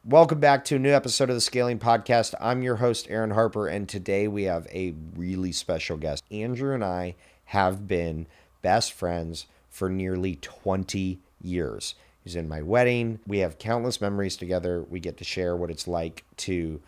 Welcome back to a new episode of the Scaling Podcast. I'm your host, Aaron Harper, and today we have a really special guest. Andrew and I have been best friends for nearly 20 years. He's in my wedding. We have countless memories together. We get to share what it's like to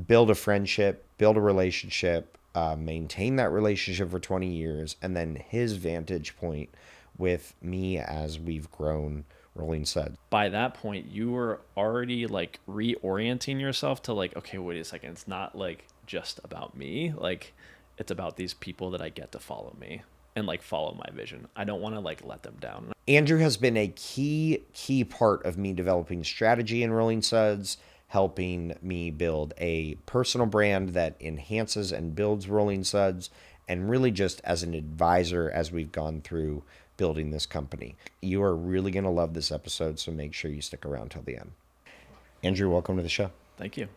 build a friendship, build a relationship, maintain that relationship for 20 years, and then his vantage point with me as we've grown Rolling Suds. By that point, you were already like reorienting yourself to like, okay, wait a second. It's not like just about me. Like it's about these people that I get to follow me and like follow my vision. I don't want to like let them down. Andrew has been a key part of me developing strategy in Rolling Suds, helping me build a personal brand that enhances and builds Rolling Suds, and really just as an advisor as we've gone through building this company. You are really going to love this episode, so make sure you stick around till the end. Andrew, welcome to the show. Thank you.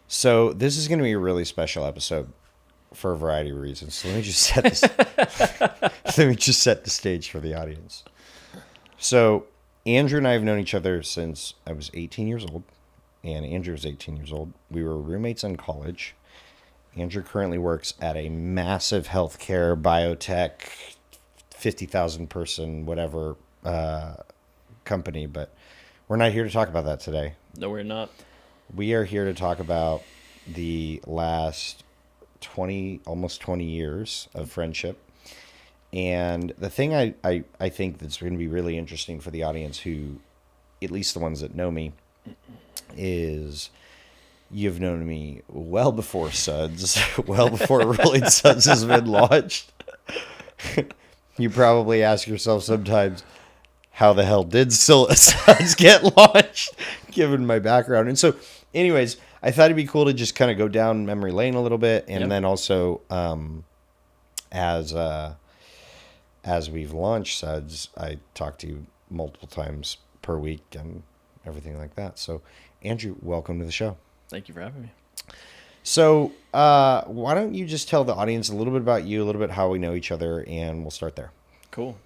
So this is going to be a really special episode for a variety of reasons. So let me just set this, let me just set the stage for the audience. So Andrew and I have known each other since I was 18 years old, and Andrew was 18 years old. We were roommates in college. Andrew currently works at a massive healthcare biotech 50,000 person, whatever, company, but we're not here to talk about that today. No, we're not. We are here to talk about the last almost 20 years of friendship. And the thing I think that's going to be really interesting for the audience, who, at least the ones that know me, is you've known me well before Suds, well before Rolling Suds has been launched. You probably ask yourself sometimes, how the hell did Suds get launched, given my background? And so, anyways, I thought it'd be cool to just kind of go down memory lane a little bit. And then also, as we've launched Suds, I talk to you multiple times per week and everything like that. So, Andrew, welcome to the show. Thank you for having me. So why don't you just tell the audience a little bit about you, a little bit how we know each other, and we'll start there. Cool.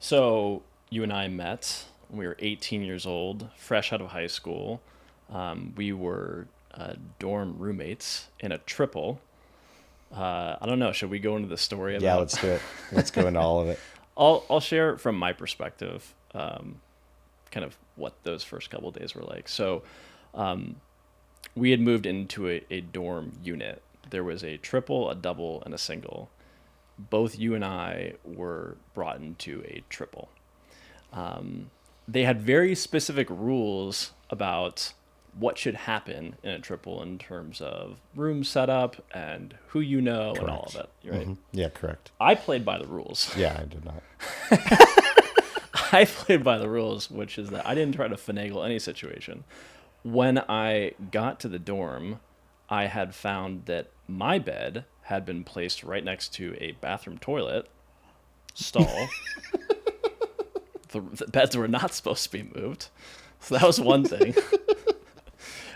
So you and I met when we were 18 years old, fresh out of high school. We were dorm roommates in a triple. I don't know. Should we go into the story? Yeah, let's do it. Let's go into all of it. I'll share from my perspective, kind of what those first couple of days were like. So, we had moved into a dorm unit. There was a triple, a double, and a single. Both you and I were brought into a triple. They had very specific rules about what should happen in a triple in terms of room setup and who you know. Correct. And all of it. Right? Mm-hmm. Yeah, correct. I played by the rules. Yeah, I did not. I played by the rules, which is that I didn't try to finagle any situation. When I got to the dorm, I had found that my bed had been placed right next to a bathroom toilet stall. The beds were not supposed to be moved. So that was one thing.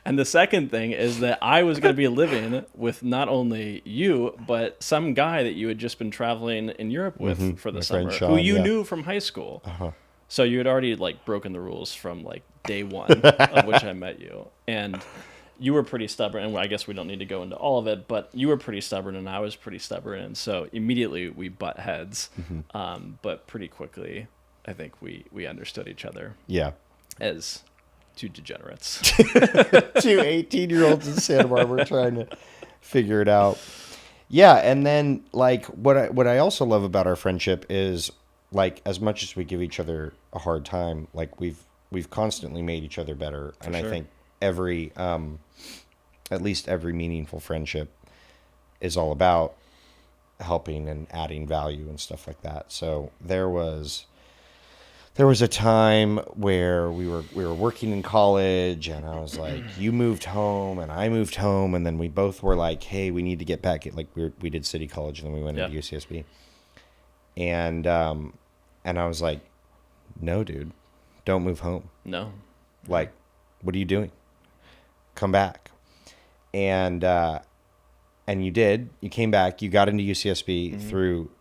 And the second thing is that I was going to be living with not only you, but some guy that you had just been traveling in Europe with for the summer, Sean, who you knew from high school. Uh-huh. So you had already like broken the rules from like day one of which I met you. And you were pretty stubborn, and I guess we don't need to go into all of it, but you were pretty stubborn and I was pretty stubborn. And so immediately we butt heads. Mm-hmm. But pretty quickly, I think we understood each other. Yeah. As two degenerates. Two 18-year-olds in Santa Barbara trying to figure it out. Yeah. And then like what I also love about our friendship is, like, as much as we give each other a hard time, like we've constantly made each other better. And sure. I think every, at least every meaningful friendship is all about helping and adding value and stuff like that. So there was a time where we were working in college, and I was like, you moved home and I moved home. And then we both were like, hey, we need to get back. Like we did City College, and then we went into UCSB. And I was like, no, dude, don't move home. No. Like, what are you doing? Come back. And you did. You came back. You got into UCSB through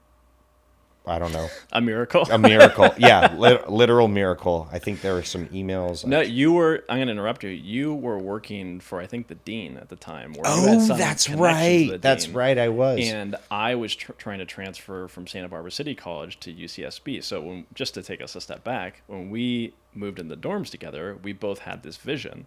I don't know. A miracle. A miracle. Yeah, literal miracle. I think there were some emails. No, you were. I'm going to interrupt you. You were working for, I think, the dean at the time. Where you had Oh, some that's connections to the right. That's dean. right. I was. And I was trying to transfer from Santa Barbara City College to UCSB. So just to take us a step back, when we moved in the dorms together, we both had this vision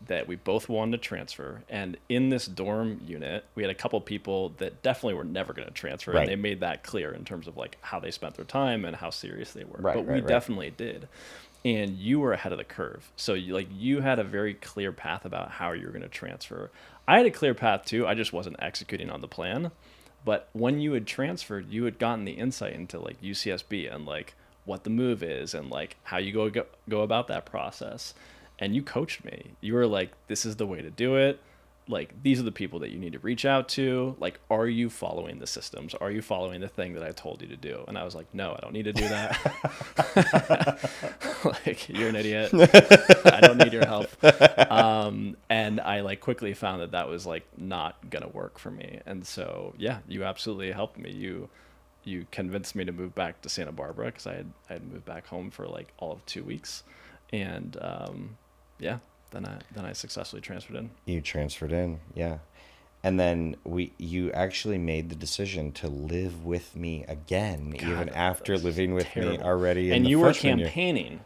that we both wanted to transfer. And in this dorm unit, we had a couple people that definitely were never going to transfer. Right. And they made that clear in terms of like how they spent their time and how serious they were. Right, but we definitely did. And you were ahead of the curve. So you had a very clear path about how you were going to transfer. I had a clear path too. I just wasn't executing on the plan. But when you had transferred, you had gotten the insight into like UCSB and like what the move is and like how you go about that process. And you coached me. You were like, this is the way to do it. Like, these are the people that you need to reach out to. Like, are you following the systems? Are you following the thing that I told you to do? And I was like, no, I don't need to do that. Like, you're an idiot. I don't need your help. And I like quickly found that was like not gonna work for me. And so, yeah, you absolutely helped me. You convinced me to move back to Santa Barbara because I had moved back home for like all of 2 weeks. And yeah, then I successfully transferred in. You transferred in, yeah. And then you actually made the decision to live with me again, God, even after living with me already. And you were campaigning.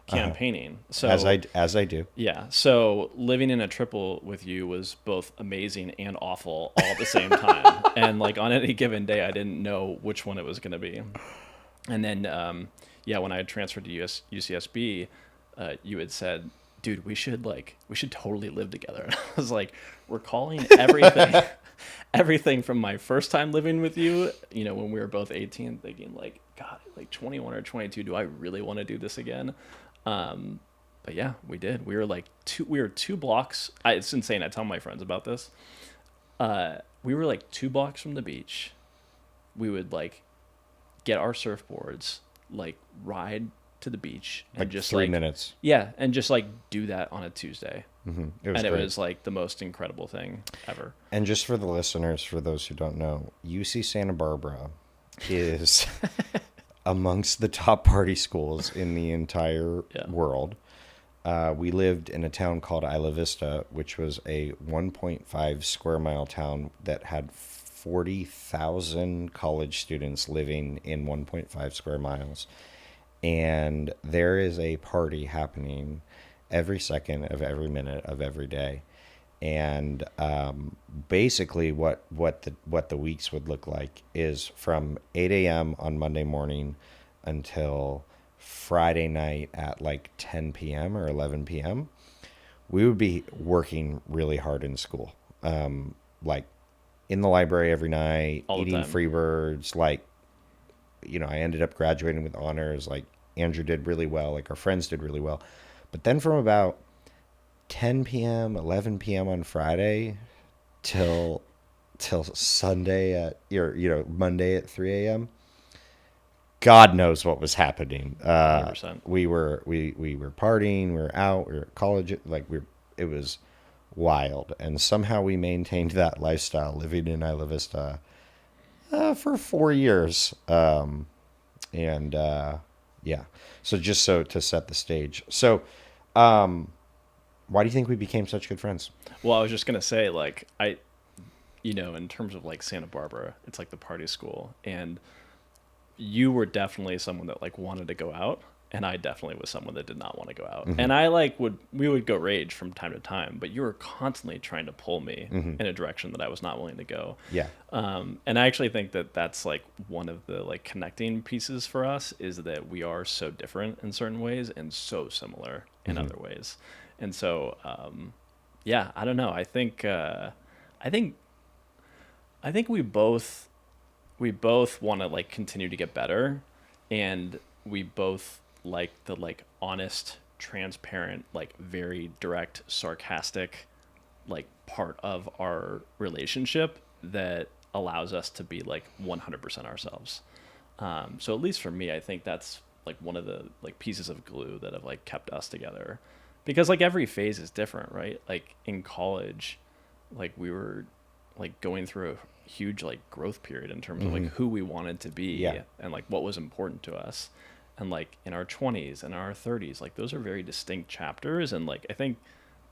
So as I do. Yeah. So living in a triple with you was both amazing and awful all at the same time. And like on any given day, I didn't know which one it was going to be. And then, when I had transferred to UCSB, you had said, dude, we should totally live together. And I was like, recalling everything from my first time living with you, when we were both 18, thinking like, God, like 21 or 22, do I really want to do this again? But yeah, we did. We were two blocks. It's insane. I tell my friends about this. We were like 2 blocks from the beach. We would like get our surfboards, like ride to the beach and like just 3 minutes. Yeah, and just like do that on a Tuesday. Mm-hmm. It was like the most incredible thing ever. And just for the listeners, for those who don't know, UC Santa Barbara is amongst the top party schools in the entire world. We lived in a town called Isla Vista, which was a 1.5 square mile town that had 40,000 college students living in 1.5 square miles. And there is a party happening every second of every minute of every day. And basically what the weeks would look like is from 8 a.m. on Monday morning until Friday night at like 10 p.m. or 11 p.m. we would be working really hard in school, like in the library every night, eating Freebirds, like, I ended up graduating with honors. Like Andrew did really well. Like our friends did really well. But then from about 10 p.m., 11 p.m. on Friday till Sunday at Monday at 3 a.m. God knows what was happening. 100%. We were partying. We were out. We were at college. It was wild. And somehow we maintained that lifestyle, living in Isla Vista for 4 years. Yeah. So just to set the stage. So, why do you think we became such good friends? Well, I was just going to say, like, in terms of like Santa Barbara, it's like the party school, and you were definitely someone that like wanted to go out, and I definitely was someone that did not want to go out. Mm-hmm. And I we would go rage from time to time, but you were constantly trying to pull me in a direction that I was not willing to go. Yeah. And I actually think that that's like one of the like connecting pieces for us, is that we are so different in certain ways and so similar in other ways. And so, I don't know. I think we both want to like continue to get better, and we both like the like honest, transparent, like very direct, sarcastic, like part of our relationship that allows us to be like 100% ourselves. So at least for me, I think that's like one of the like pieces of glue that have like kept us together, because like every phase is different, right? Like in college, like we were like going through a huge like growth period in terms of like who we wanted to be Yeah. and like what was important to us. And like in our 20s and our 30s, like those are very distinct chapters. And like I think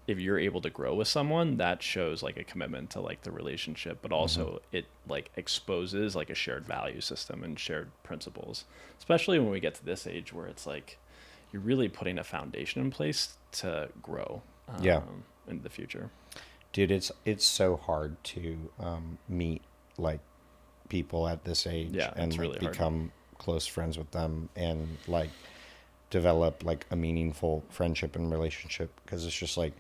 if you're able to grow with someone, that shows like a commitment to like the relationship, but also it like exposes like a shared value system and shared principles, especially when we get to this age where it's like you're really putting a foundation in place to grow Yeah. into the future. Dude, it's so hard to meet like people at this age Yeah, and it's like really hard. become close friends with them and like develop like a meaningful friendship and relationship, because it's just like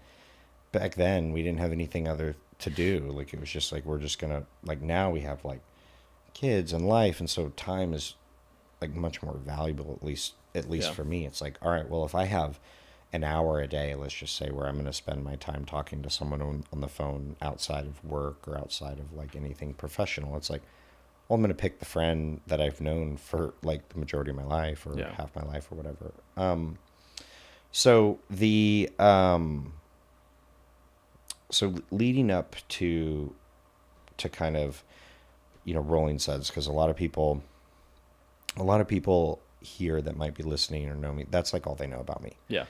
back then we didn't have anything other to do. Like it was just like we're just gonna like now we have like kids and life, and so time is like much more valuable, at least Yeah. for me. It's like, all right, well, if I have an hour a day, let's just say, where I'm going to spend my time talking to someone on the phone outside of work or outside of like anything professional, it's like, well, I'm going to pick the friend that I've known for like the majority of my life or Yeah. half my life or whatever. So the so leading up to kind of, you know, Rolling Suds, because a lot of people here that might be listening or know me, that's like all they know about me. Yeah.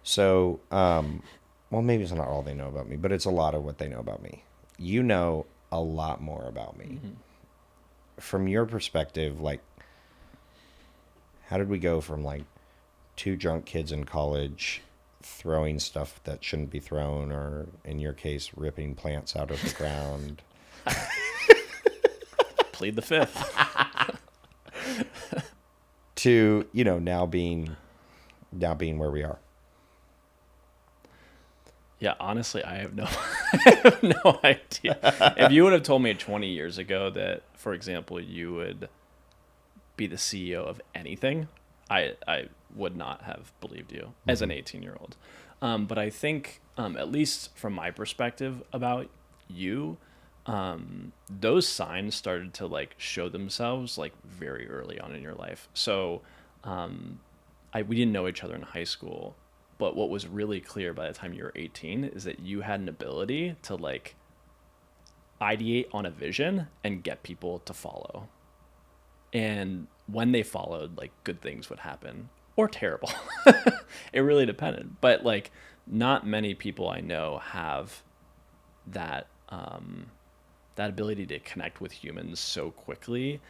So, well, maybe it's not all they know about me, but it's a lot of what they know about me. You know a lot more about me. From your perspective, like, how did we go from like two drunk kids in college throwing stuff that shouldn't be thrown, or in your case, ripping plants out of the ground? Plead the fifth. To, you know, now being where we are. Yeah, honestly, I have I have no idea. If you would have told me 20 years ago that, for example, you would be the CEO of anything, I would not have believed you as an 18-year-old. But I think, at least from my perspective about you, those signs started to like show themselves like very early on in your life. So we didn't know each other in high school, but what was really clear by the time you were 18 is that you had an ability to like ideate on a vision and get people to follow. And when they followed, like good things would happen or terrible. It really depended. But like not many people I know have that that ability to connect with humans so quickly,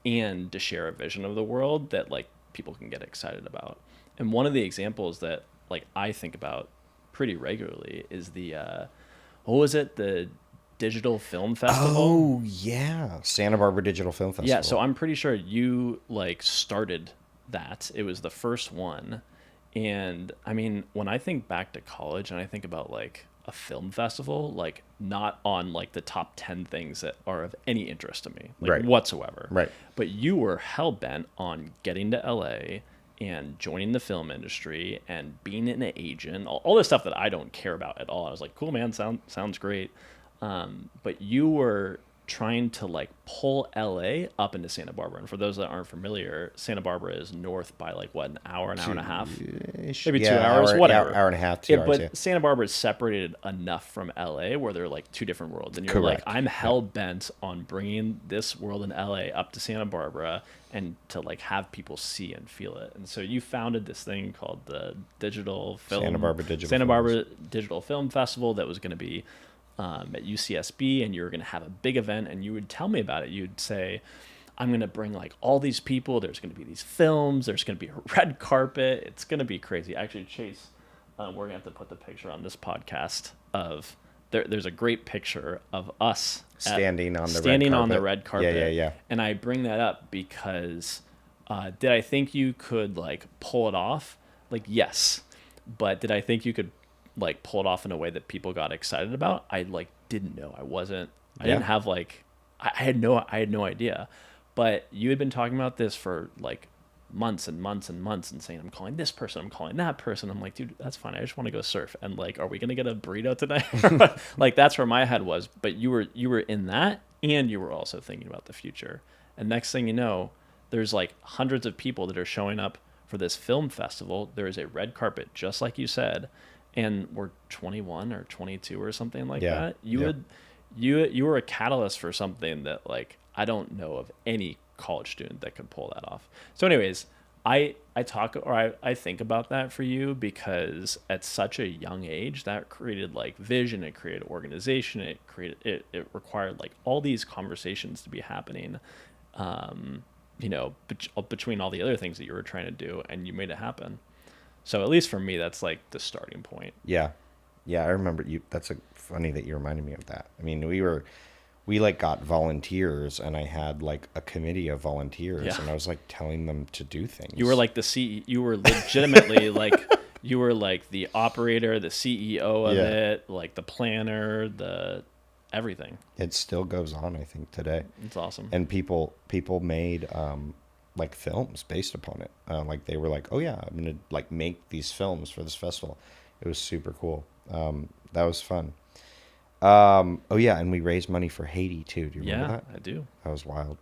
and to share a vision of the world that like people can get excited about. And one of the examples that like I think about pretty regularly is the what was it, the Digital Film Festival? Oh yeah, Santa Barbara Digital Film Festival. Yeah, so I'm pretty sure you like started that. It was the first one. And I mean, when I think back to college and I think about like a film festival, like not on like the top 10 things that are of any interest to me, like Right. whatsoever. Right. But you were hell bent on getting to LA and joining the film industry and being an agent, all this stuff that I don't care about at all. I was like, cool, man, sounds great. But you were trying to like pull LA up into Santa Barbara. And for those that aren't familiar, Santa Barbara is north by like what, an hour and a half? Maybe 2 hours, whatever. Hour and a half, 2 hours. But Yeah. Santa Barbara is separated enough from LA where they're like two different worlds. And you're Correct. like, I'm hell bent on bringing this world in LA up to Santa Barbara and to like have people see and feel it. And so you founded this thing called the Santa Barbara Digital Film Festival that was going to be at UCSB, and you were going to have a big event, and you would tell me about it. You'd say, I'm going to bring like all these people. There's going to be these films. There's going to be a red carpet. It's going to be crazy. Actually, Chase, we're going to have to put the picture on this podcast of there's a great picture of us Standing on the red carpet. Yeah. And I bring that up because did I think you could like pull it off? Like, yes. But did I think you could like pull it off in a way that people got excited about? I like didn't know. I didn't have like I had no idea. But you had been talking about this for like months and months and months and saying, I'm calling this person, I'm calling that person. I'm like, dude, that's fine. I just want to go surf. And like, are we gonna get a burrito tonight? Like that's where my head was. But you were in that, and you were also thinking about the future. And next thing you know, there's like hundreds of people that are showing up for this film festival. There is a red carpet, just like you said, and we're 21 or 22 or something like that. you were a catalyst for something that like I don't know of any college student that could pull that off. So anyways, I think about that for you because at such a young age that created like vision, it created organization, it required like all these conversations to be happening, between all the other things that you were trying to do, and you made it happen. So at least for me, that's like the starting point. Yeah. Yeah, I remember you. That's funny that you reminded me of that. I mean, we like got volunteers, and I had like a committee of volunteers, Yeah. and I was like telling them to do things. You were like the CEO. You were legitimately like you were like the operator, the CEO of Yeah. it, like the planner, the everything. It still goes on, I think, today. It's awesome. And people made like films based upon it. Like they were like, oh yeah, I'm gonna like make these films for this festival. It was super cool. That was fun. Oh yeah, and we raised money for Haiti too. Do you remember that? I do. That was wild.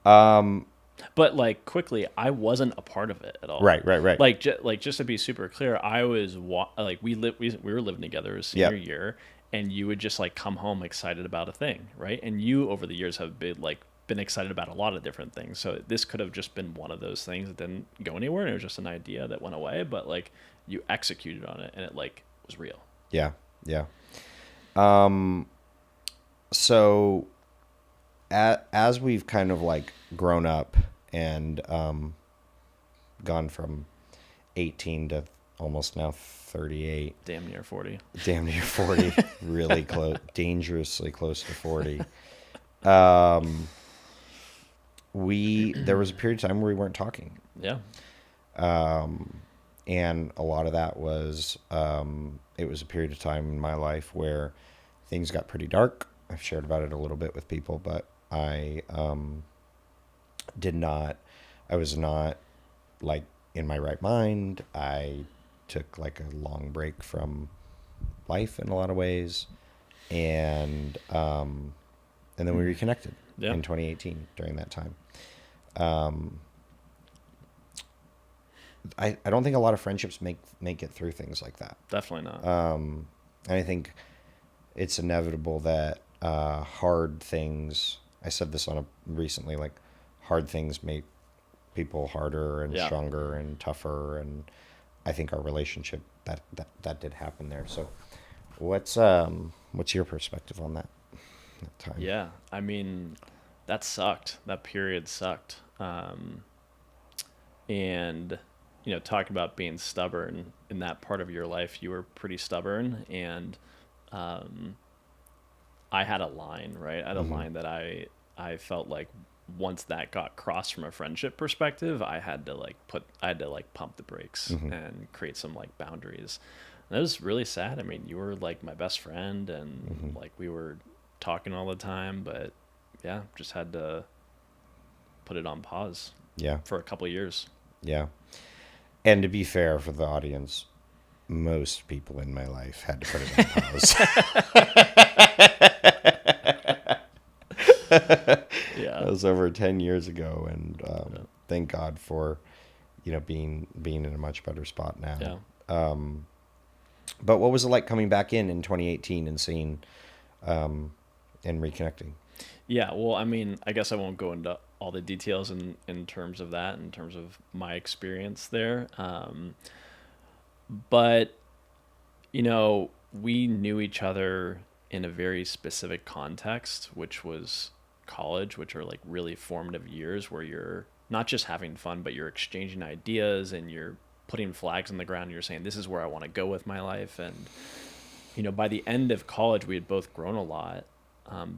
But like quickly, I wasn't a part of it at all. Right. Like just to be super clear, I was like we were living together senior year, and you would just like come home excited about a thing, right? And you over the years have been excited about a lot of different things. So this could have just been one of those things that didn't go anywhere, and it was just an idea that went away. But like you executed on it, and it like was real. Yeah. So as we've kind of like grown up and gone from 18 to almost now 38, Damn near 40. damn near 40, really close, dangerously close to 40. There was a period of time where we weren't talking. Yeah. And a lot of that was, it was a period of time in my life where things got pretty dark. I've shared about it a little bit with people, but I was not like in my right mind. I took like a long break from life in a lot of ways. And then we reconnected in 2018 during that time. I don't think a lot of friendships make it through things like that. Definitely not. And I think it's inevitable that hard things, I said this recently, like hard things make people harder and stronger and tougher. And I think our relationship, that did happen there. So what's your perspective on that time? Yeah. I mean, that sucked. That period sucked. And talking about being stubborn in that part of your life, you were pretty stubborn. And I had a line, right? I had a line that I felt like once that got crossed from a friendship perspective, I had to pump the brakes and create some like boundaries. And it was really sad. I mean, you were like my best friend, and like we were talking all the time, but yeah, just had to put it on pause. Yeah. For a couple of years. Yeah. And to be fair for the audience, most people in my life had to put it on pause. Yeah. That was over 10 years ago, and thank God for, being in a much better spot now. Yeah. But what was it like coming back in 2018 and seeing and reconnecting? Yeah, well, I mean, I guess I won't go into all the details in terms of that, in terms of my experience there. But, we knew each other in a very specific context, which was college, which are like really formative years where you're not just having fun, but you're exchanging ideas and you're putting flags in the ground. And you're saying, this is where I want to go with my life. And, by the end of college, we had both grown a lot.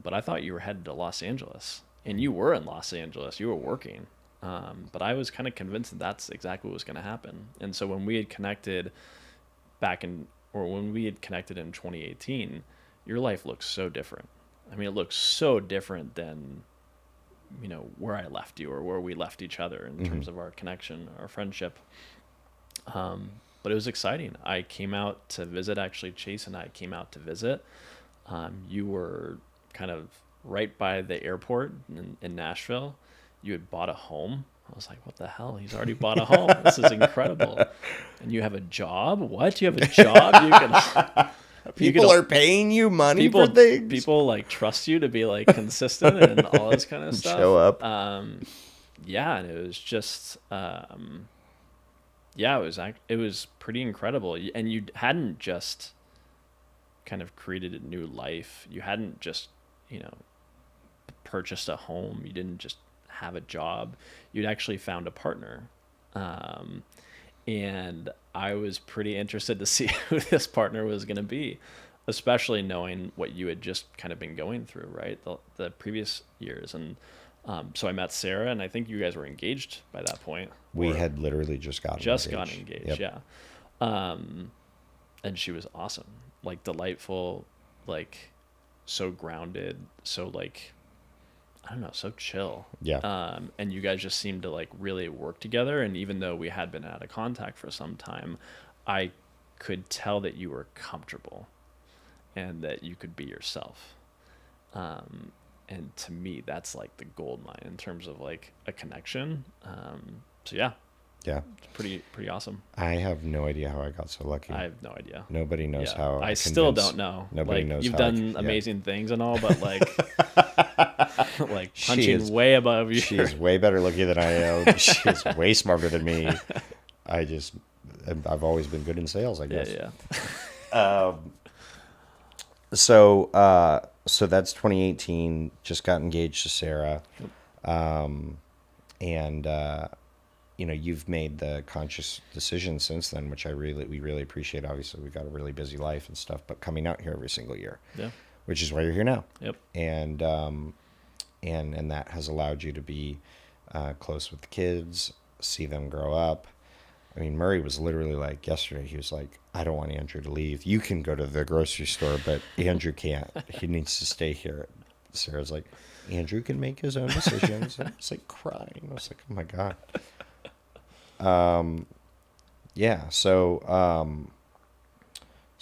But I thought you were headed to Los Angeles, and you were in Los Angeles. You were working. But I was kind of convinced that that's exactly what was going to happen. And so when we had connected when we had connected in 2018, your life looks so different. I mean, it looks so different than, where I left you or where we left each other in terms of our connection, our friendship. But it was exciting. I came out to visit. Actually, Chase and I came out to visit. You were kind of right by the airport in Nashville. You had bought a home. I was like, what the hell? He's already bought a home. This is incredible. And you have a job? What? You have a job? People are paying you money for things. People like trust you to be like consistent and all this kind of stuff. Show up. Yeah, and it was just yeah, it was pretty incredible. And you hadn't just kind of created a new life. You hadn't just, you know, purchased a home. You didn't just have a job. You'd actually found a partner. And I was pretty interested to see who this partner was going to be, especially knowing what you had just kind of been going through, right? The previous years. And so I met Sarah, and I think you guys were engaged by that point. We had literally just gotten engaged. Yep. Yeah. And she was awesome, like delightful, like so grounded, so like, I don't know, so chill. Yeah. And you guys just seemed to like really work together. And even though we had been out of contact for some time, I could tell that you were comfortable and that you could be yourself. And to me, that's like the gold mine in terms of like a connection. So yeah. Yeah. It's pretty awesome. I have no idea how I got so lucky. I have no idea. Nobody knows how. I still don't know. Nobody like, knows you've how. Done amazing things and all, but like, like punching way above you. She is way better looking than I am. She is way smarter than me. I've always been good in sales, I guess. Yeah. So that's 2018. Just got engaged to Sarah, and you know, you've made the conscious decision since then, which we really appreciate. Obviously, we've got a really busy life and stuff, but coming out here every single year, Yeah. which is why you're here now. Yep. And that has allowed you to be close with the kids, see them grow up. I mean, Murray was literally like yesterday. He was like, "I don't want Andrew to leave. You can go to the grocery store, but Andrew can't. He needs to stay here." Sarah's like, "Andrew can make his own decisions." And I was like crying. I was like, "Oh my God." Yeah. So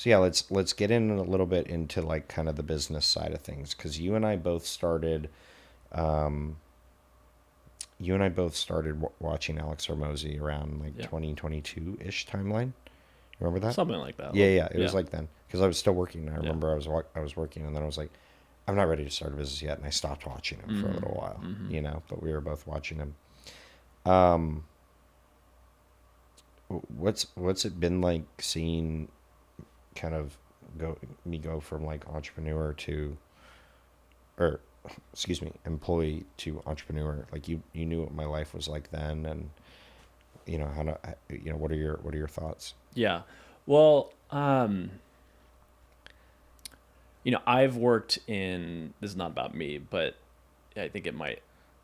yeah, let's get in a little bit into like kind of the business side of things, because you and I both started watching Alex Hormozy around like 2022-ish timeline. You remember that? Something like that. Yeah. It was like then, because I was still working. I remember I was working, and then I was like, I'm not ready to start a business yet, and I stopped watching him for a little while, you know. But we were both watching him. What's it been like seeing kind of go from like employee to entrepreneur? Like you knew what my life was like then, and you know what are your thoughts? Yeah. Well, you know, I've worked in, this is not about me, but I think it might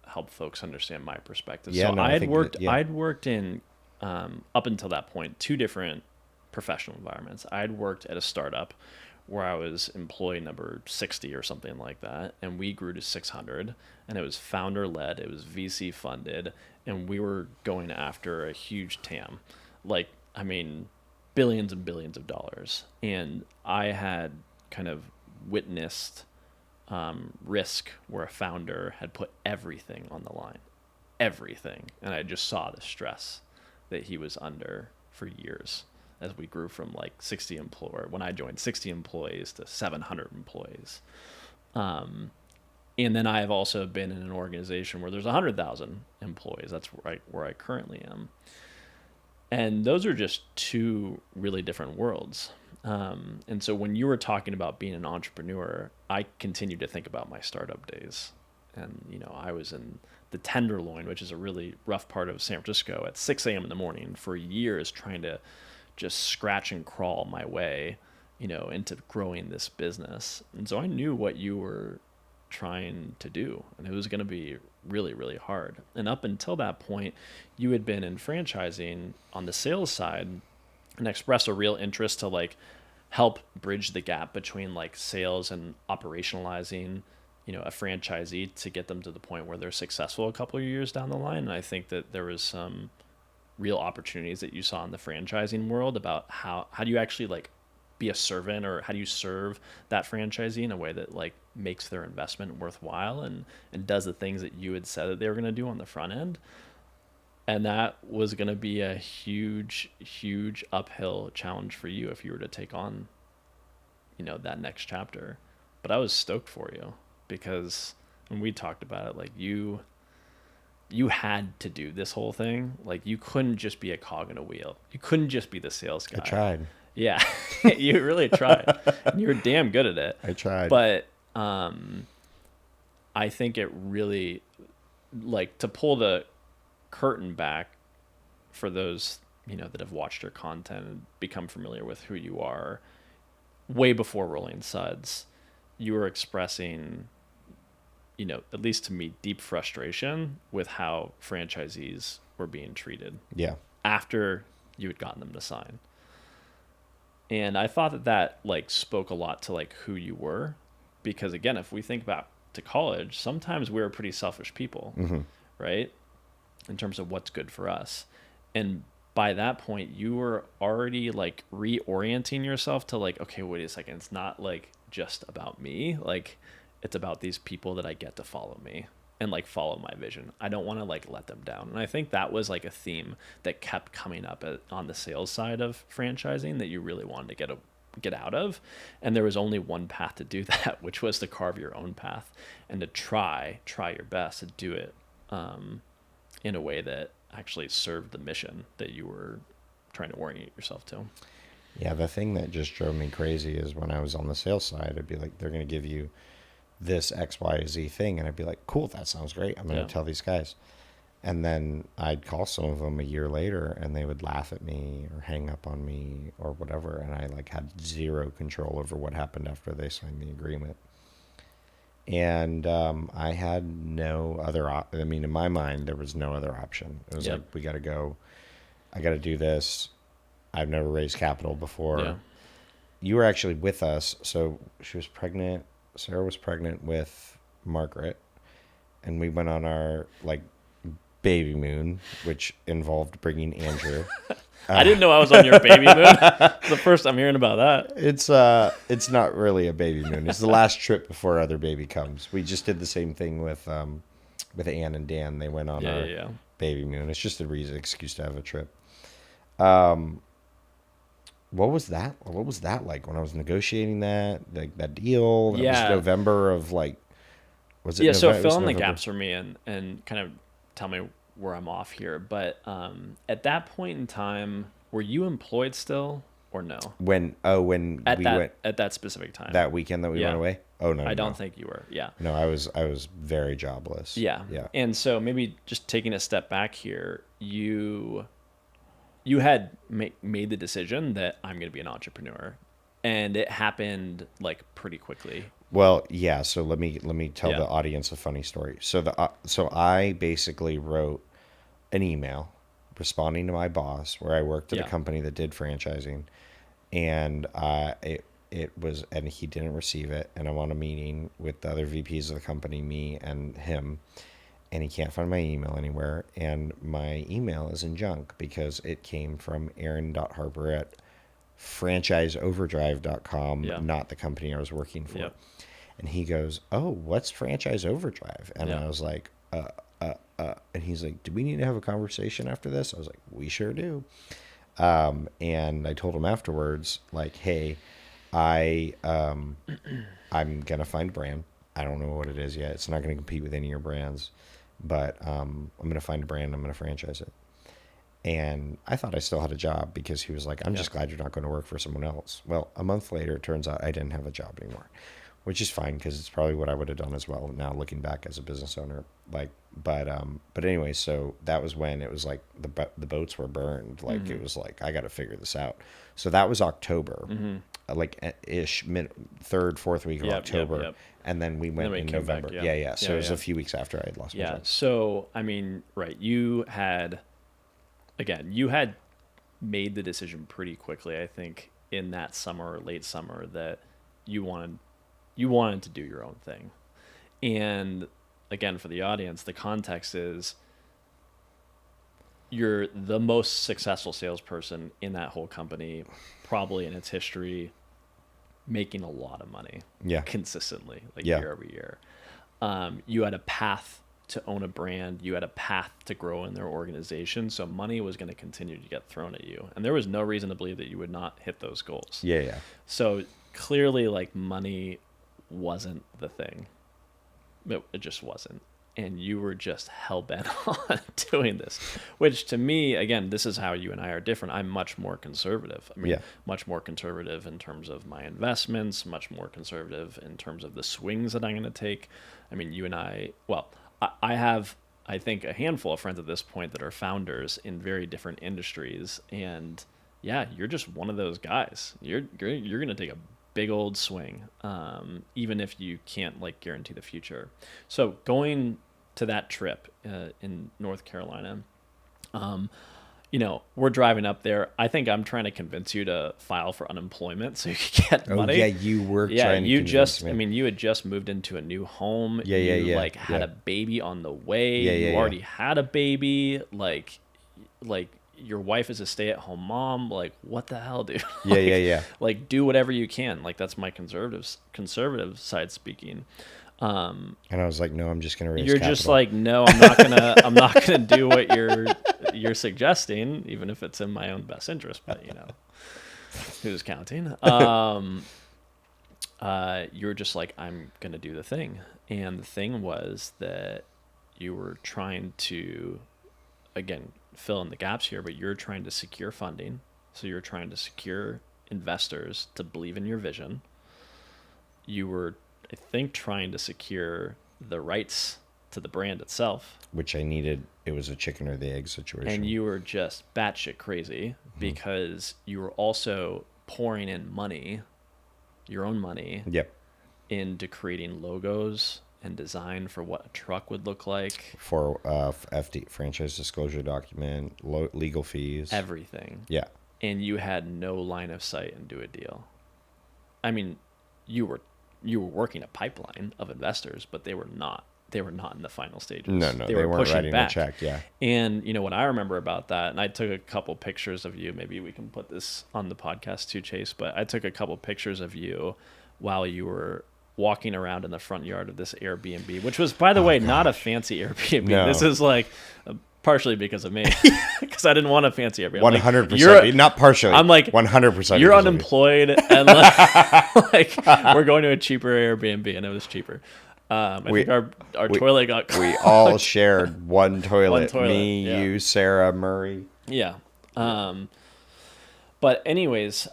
help folks understand my perspective. Yeah, so no, I'd worked in, up until that point, 2 different professional environments. I'd worked at a startup where I was employee number 60 or something like that, and we grew to 600, and it was founder led, it was VC funded, and we were going after a huge TAM, like, I mean, billions and billions of dollars. And I had kind of witnessed risk where a founder had put everything on the line, everything, and I just saw the stress that he was under for years as we grew from like 60 when I joined 60 employees to 700 employees. And then I have also been in an organization where there's 100,000 employees. That's where I currently am. And those are just 2 really different worlds. And so when you were talking about being an entrepreneur, I continued to think about my startup days. And, you know, I was in the Tenderloin, which is a really rough part of San Francisco, at 6 a.m. in the morning for years, trying to just scratch and crawl my way, you know, into growing this business. And so I knew what you were trying to do, and it was going to be really, really hard. And up until that point, you had been in franchising on the sales side and expressed a real interest to like help bridge the gap between like sales and operationalizing, you know, a franchisee to get them to the point where they're successful a couple of years down the line. And I think that there was some real opportunities that you saw in the franchising world about how do you actually like be a servant, or how do you serve that franchisee in a way that like makes their investment worthwhile and does the things that you had said that they were going to do on the front end. And that was going to be a huge, huge uphill challenge for you if you were to take on, that next chapter. But I was stoked for you because when we talked about it, like you had to do this whole thing. Like you couldn't just be a cog in a wheel. You couldn't just be the sales guy. I tried. Yeah, you really tried. And you were damn good at it. I tried. But I think it really, like, to pull the curtain back for those, that have watched your content and become familiar with who you are, way before Rolling Suds, you were expressing, at least to me, deep frustration with how franchisees were being treated. Yeah. After you had gotten them to sign. And I thought that like spoke a lot to like who you were, because again, if we think back to college, sometimes we were pretty selfish people, right? In terms of what's good for us. And by that point, you were already like reorienting yourself to like, okay, wait a second. It's not like just about me. Like it's about these people that I get to follow me and like follow my vision. I don't want to like let them down. And I think that was like a theme that kept coming up on the sales side of franchising that you really wanted to get out of. And there was only one path to do that, which was to carve your own path and to try your best to do it in a way that actually served the mission that you were trying to orient yourself to. Yeah, the thing that just drove me crazy is when I was on the sales side, I'd be like, they're going to give you this X, Y, Z thing. And I'd be like, cool, that sounds great. I'm going to tell these guys. And then I'd call some of them a year later and they would laugh at me or hang up on me or whatever. And I like had zero control over what happened after they signed the agreement. And I had no other, in my mind, there was no other option. It was like, we got to go. I got to do this. I've never raised capital before. Yeah. You were actually with us. So she was pregnant. Sarah was pregnant with Margaret. And we went on our like baby moon, which involved bringing Andrew. I didn't know I was on your baby moon. It's the first I'm hearing about that. It's not really a baby moon. It's the last trip before other baby comes. We just did the same thing with Ann and Dan. They went on our baby moon. It's just excuse to have a trip. What was that? What was that like when I was negotiating that deal? That was November of like, was it? Yeah. November? So fill in the gaps for me and kind of tell me where I'm off here. But at that point in time, were you employed still or no? When we went at that specific time, that weekend that we went away. Oh no, I don't think you were. Yeah. No, I was very jobless. Yeah. Yeah. And so maybe just taking a step back here, you had made the decision that I'm going to be an entrepreneur, and it happened like pretty quickly. Well, yeah. So let me tell the audience a funny story. So I basically wrote an email responding to my boss where I worked at a company that did franchising, and and he didn't receive it, and I'm on a meeting with the other VPs of the company, me and him, and he can't find my email anywhere, and my email is in junk because it came from Aaron.Harper at franchiseoverdrive.com, not the company I was working for. Yep. And he goes, "Oh, what's Franchise Overdrive?" And I was like, and he's like, "Do we need to have a conversation after this?" I was like, "We sure do." And I told him afterwards, like, "Hey, I'm gonna find a brand. I don't know what it is yet. It's not gonna compete with any of your brands, but I'm gonna find a brand. I'm gonna franchise it." And I thought I still had a job because he was like, "I'm just glad you're not going to work for someone else." Well, a month later, it turns out I didn't have a job anymore, which is fine because it's probably what I would have done as well now looking back as a business owner. Like, but anyway, so that was when it was like the boats were burned. Like it was like, I got to figure this out. So that was October, like ish, third, fourth week of October. And then we went in November. Back, So it was a few weeks after I had lost my job. So, I mean, right. You had made the decision pretty quickly, I think, in that summer or late summer that you wanted to do your own thing. And again, for the audience, the context is you're the most successful salesperson in that whole company, probably in its history, making a lot of money consistently, year over year. You had a path to own a brand. You had a path to grow in their organization. So money was going to continue to get thrown at you. And there was no reason to believe that you would not hit those goals. Yeah. So clearly like money wasn't the thing. It just wasn't. And you were just hell-bent on doing this, which to me, again, this is how you and I are different. I'm much more conservative. I mean, Yeah. much more conservative in terms of my investments, much more conservative in terms of the swings that I'm going to take. I mean, you and I, well, I have, I think, a handful of friends at this point that are founders in very different industries. And yeah, you're just one of those guys. You're going to take a big old swing, even if you can't like guarantee the future. So going to that trip in North Carolina, we're driving up there. I think I'm trying to convince you to file for unemployment so you can get money. Yeah, you were Yeah, trying to you convince just, me. I mean, you had just moved into a new home. Yeah, you yeah. like had Yeah. a baby on the way. Yeah, yeah, you yeah. already had a baby. Like your wife is a stay-at-home mom. Like, what the hell, dude? Yeah, Like, yeah. Like, do whatever you can. Like, that's my conservative side speaking. And I was like, no, I'm just going to raise You're capital. just like, no, I'm not gonna do what you're suggesting, even if it's in my own best interest. But who's counting? You're just like, I'm gonna do the thing, and the thing was that you were trying to, again, fill in the gaps here, but you're trying to secure funding. So you're trying to secure investors to believe in your vision. You were, I think, trying to secure the rights to the brand itself. Which I needed. It was a chicken or the egg situation. And you were just batshit crazy because you were also pouring in money, your own money, Yep. into creating logos and design for what a truck would look like. For FD, franchise disclosure document, legal fees. Everything. Yeah. And you had no line of sight into a deal. I mean, you were working a pipeline of investors, but they were not in the final stages. No, they weren't pushing writing back. a check. Yeah. And what I remember about that, and I took a couple pictures of you. Maybe we can put this on the podcast too, Chase. But I took a couple pictures of you while you were walking around in the front yard of this Airbnb, which was, by the way, not a fancy Airbnb. No. This is like partially because of me, because I didn't want a fancy Airbnb. 100%. Not partially. I'm like 100%. You're unemployed, and like we're going to a cheaper Airbnb, and it was cheaper. I think our toilet got clogged. We all shared one toilet. One toilet, Me, yeah. you, Sarah, Murray. Yeah. But anyways,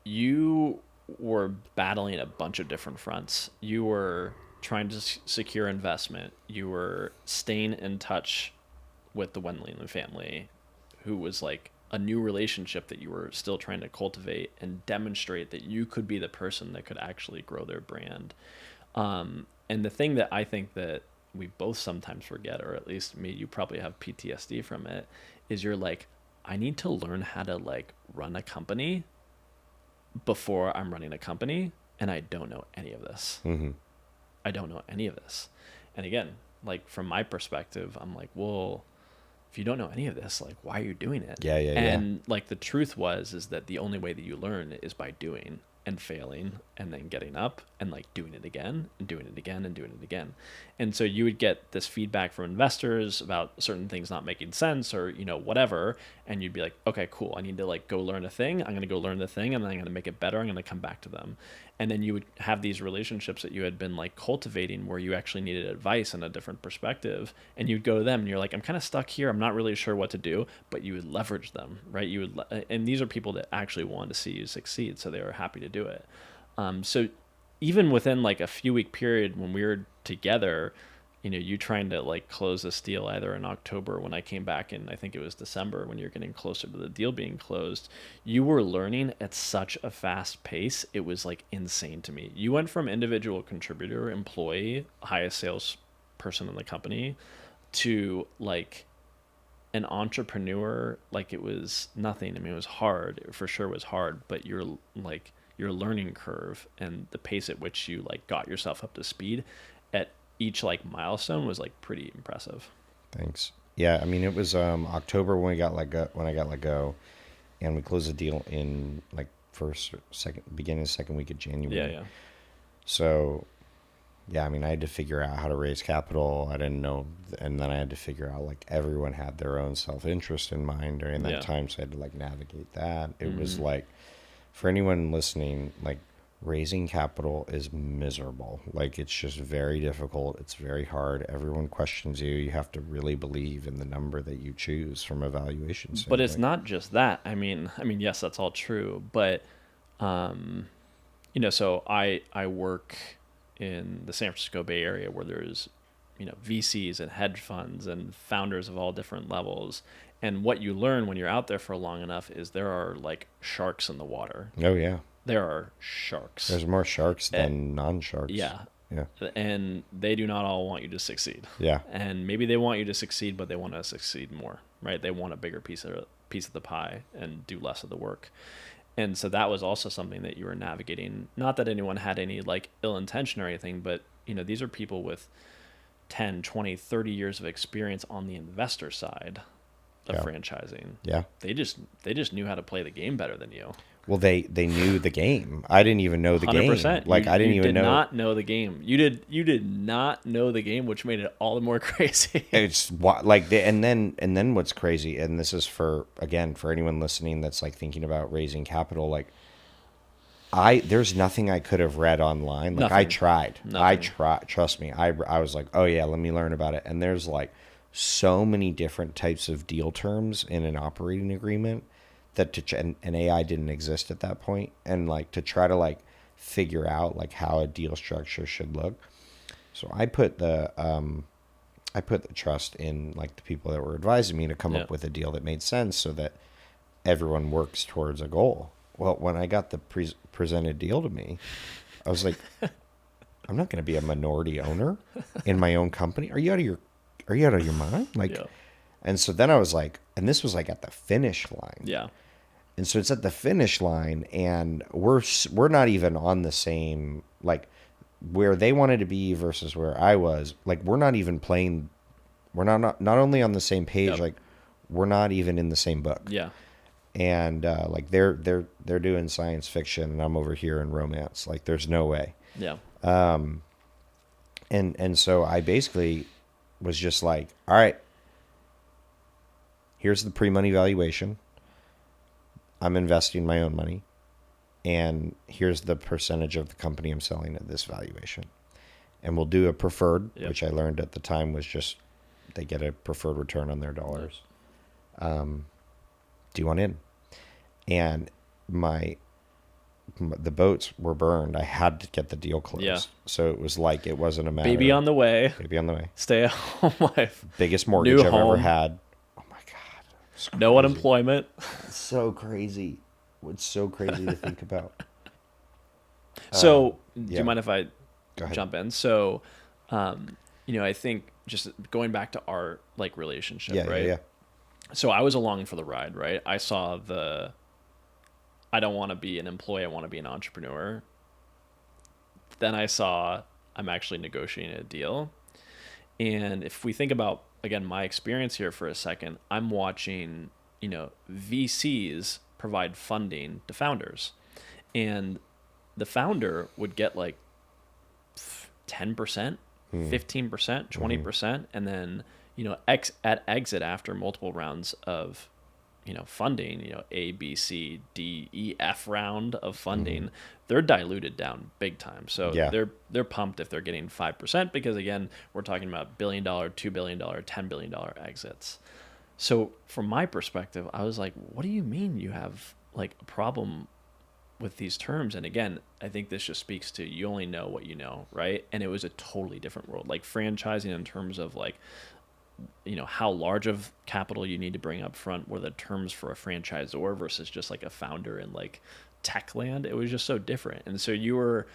you were battling a bunch of different fronts. You were trying to secure investment. You were staying in touch with the Wendling family, who was like a new relationship that you were still trying to cultivate and demonstrate that you could be the person that could actually grow their brand. And the thing that I think that we both sometimes forget, or at least me, you probably have PTSD from it, is you're like, I need to learn how to like run a company before I'm running a company, and I don't know any of this. Mm-hmm. I don't know any of this. And again, like from my perspective, I'm like, well, if you don't know any of this, like, why are you doing it? Yeah. And like the truth is that the only way that you learn is by doing and failing and then getting up and like doing it again and doing it again and doing it again. And so you would get this feedback from investors about certain things not making sense or, whatever. And you'd be like, okay, cool. I need to like go learn a thing. I'm going to go learn the thing and then I'm going to make it better. I'm going to come back to them. And then you would have these relationships that you had been like cultivating where you actually needed advice and a different perspective. And you'd go to them and you're like, I'm kind of stuck here. I'm not really sure what to do, but you would leverage them, right? You would, and these are people that actually wanted to see you succeed. So they were happy to do it. So even within like a few week period when we were together, you trying to like close this deal either in October when I came back in, I think it was December when you're getting closer to the deal being closed, you were learning at such a fast pace. It was like insane to me. You went from individual contributor, employee, highest sales person in the company to like an entrepreneur. Like it was nothing. I mean, it was hard. It for sure was hard, but your learning curve and the pace at which you like got yourself up to speed at each like milestone was like pretty impressive. Thanks. Yeah, I mean it was October when I got let go, and we closed the deal in like beginning of the second week of January. Yeah. So, yeah, I mean I had to figure out how to raise capital. I didn't know, and then I had to figure out like everyone had their own self-interest in mind during that time, so I had to like navigate that. It was like for anyone listening, like raising capital is miserable. Like it's just very difficult. It's very hard. Everyone questions you. You have to really believe in the number that you choose from a valuation But it's standpoint. not just that. I mean, yes, that's all true. But so I work in the San Francisco Bay Area where there's VCs and hedge funds and founders of all different levels. And what you learn when you're out there for long enough is there are like sharks in the water. Oh yeah. There are sharks. There's more sharks Eh, than non-sharks. yeah. Yeah. And they do not all want you to succeed. Yeah. And maybe they want you to succeed, but they want to succeed more, right? They want a bigger piece of the pie and do less of the work. And so that was also something that you were navigating. Not that anyone had any like ill intention or anything, but these are people with 10, 20, 30 years of experience on the investor side of Yeah. franchising. Yeah. They just knew how to play the game better than you. Well, they knew the game. I didn't even know the 100%. game. Like You- I didn't you even did know. not know the game. You did not know the game, which made it all the more crazy. And then what's crazy, and this is for anyone listening that's like thinking about raising capital, like there's nothing I could have read online. Like I Nothing. tried. I Nothing. tried. Trust me. I was like, oh yeah, let me learn about it. And there's like so many different types of deal terms in an operating agreement that and AI didn't exist at that point. And like to try to like figure out like how a deal structure should look. So I put the trust in like the people that were advising me to come Yeah. up with a deal that made sense so that everyone works towards a goal. Well, when I got the presented deal to me, I was like, I'm not going to be a minority owner in my own company. Are you out of your mind? Like, Yeah. and so then I was like, and this was like at the finish line. Yeah. And so it's at the finish line, and we're not even on the same, like where they wanted to be versus where I was. Like we're not even playing. We're not only on the same page. Yep. Like we're not even in the same book. Yeah. And like they're doing science fiction, and I'm over here in romance. Like there's no way. Yeah. And so I basically was just like, all right, here's the pre-money valuation. I'm investing my own money, and here's the percentage of the company I'm selling at this valuation. And we'll do a preferred, Yep. which I learned at the time was just they get a preferred return on their dollars. Do you want in? And the boats were burned. I had to get the deal closed. Yeah. So it was like it wasn't a matter. Baby on the way. Baby on the way. Stay at home life. Biggest mortgage New I've ever home. had. Oh my god. It's No crazy. unemployment. It's so crazy. It's so crazy to think about. So, do yeah. you mind if I Go ahead. jump in? So, I think just going back to our like relationship, Yeah, right? yeah, So I was along for the ride, right? I saw I don't want to be an employee, I want to be an entrepreneur. Then I saw I'm actually negotiating a deal. And if we think about, again, my experience here for a second, I'm watching, VCs provide funding to founders. And the founder would get like 10%, 15%, 20%. And then, at exit after multiple rounds of, funding, A, B, C, D, E, F round of funding, they're diluted down big time. So Yeah. they're pumped if they're getting 5% because again, we're talking about $1 billion, $2 billion, $10 billion exits. So from my perspective, I was like, what do you mean you have like a problem with these terms? And again, I think this just speaks to you only know what you know, right? And it was a totally different world. Like franchising in terms of like, how large of capital you need to bring up front were the terms for a franchisor versus just like a founder in like tech land. It was just so different. And so you were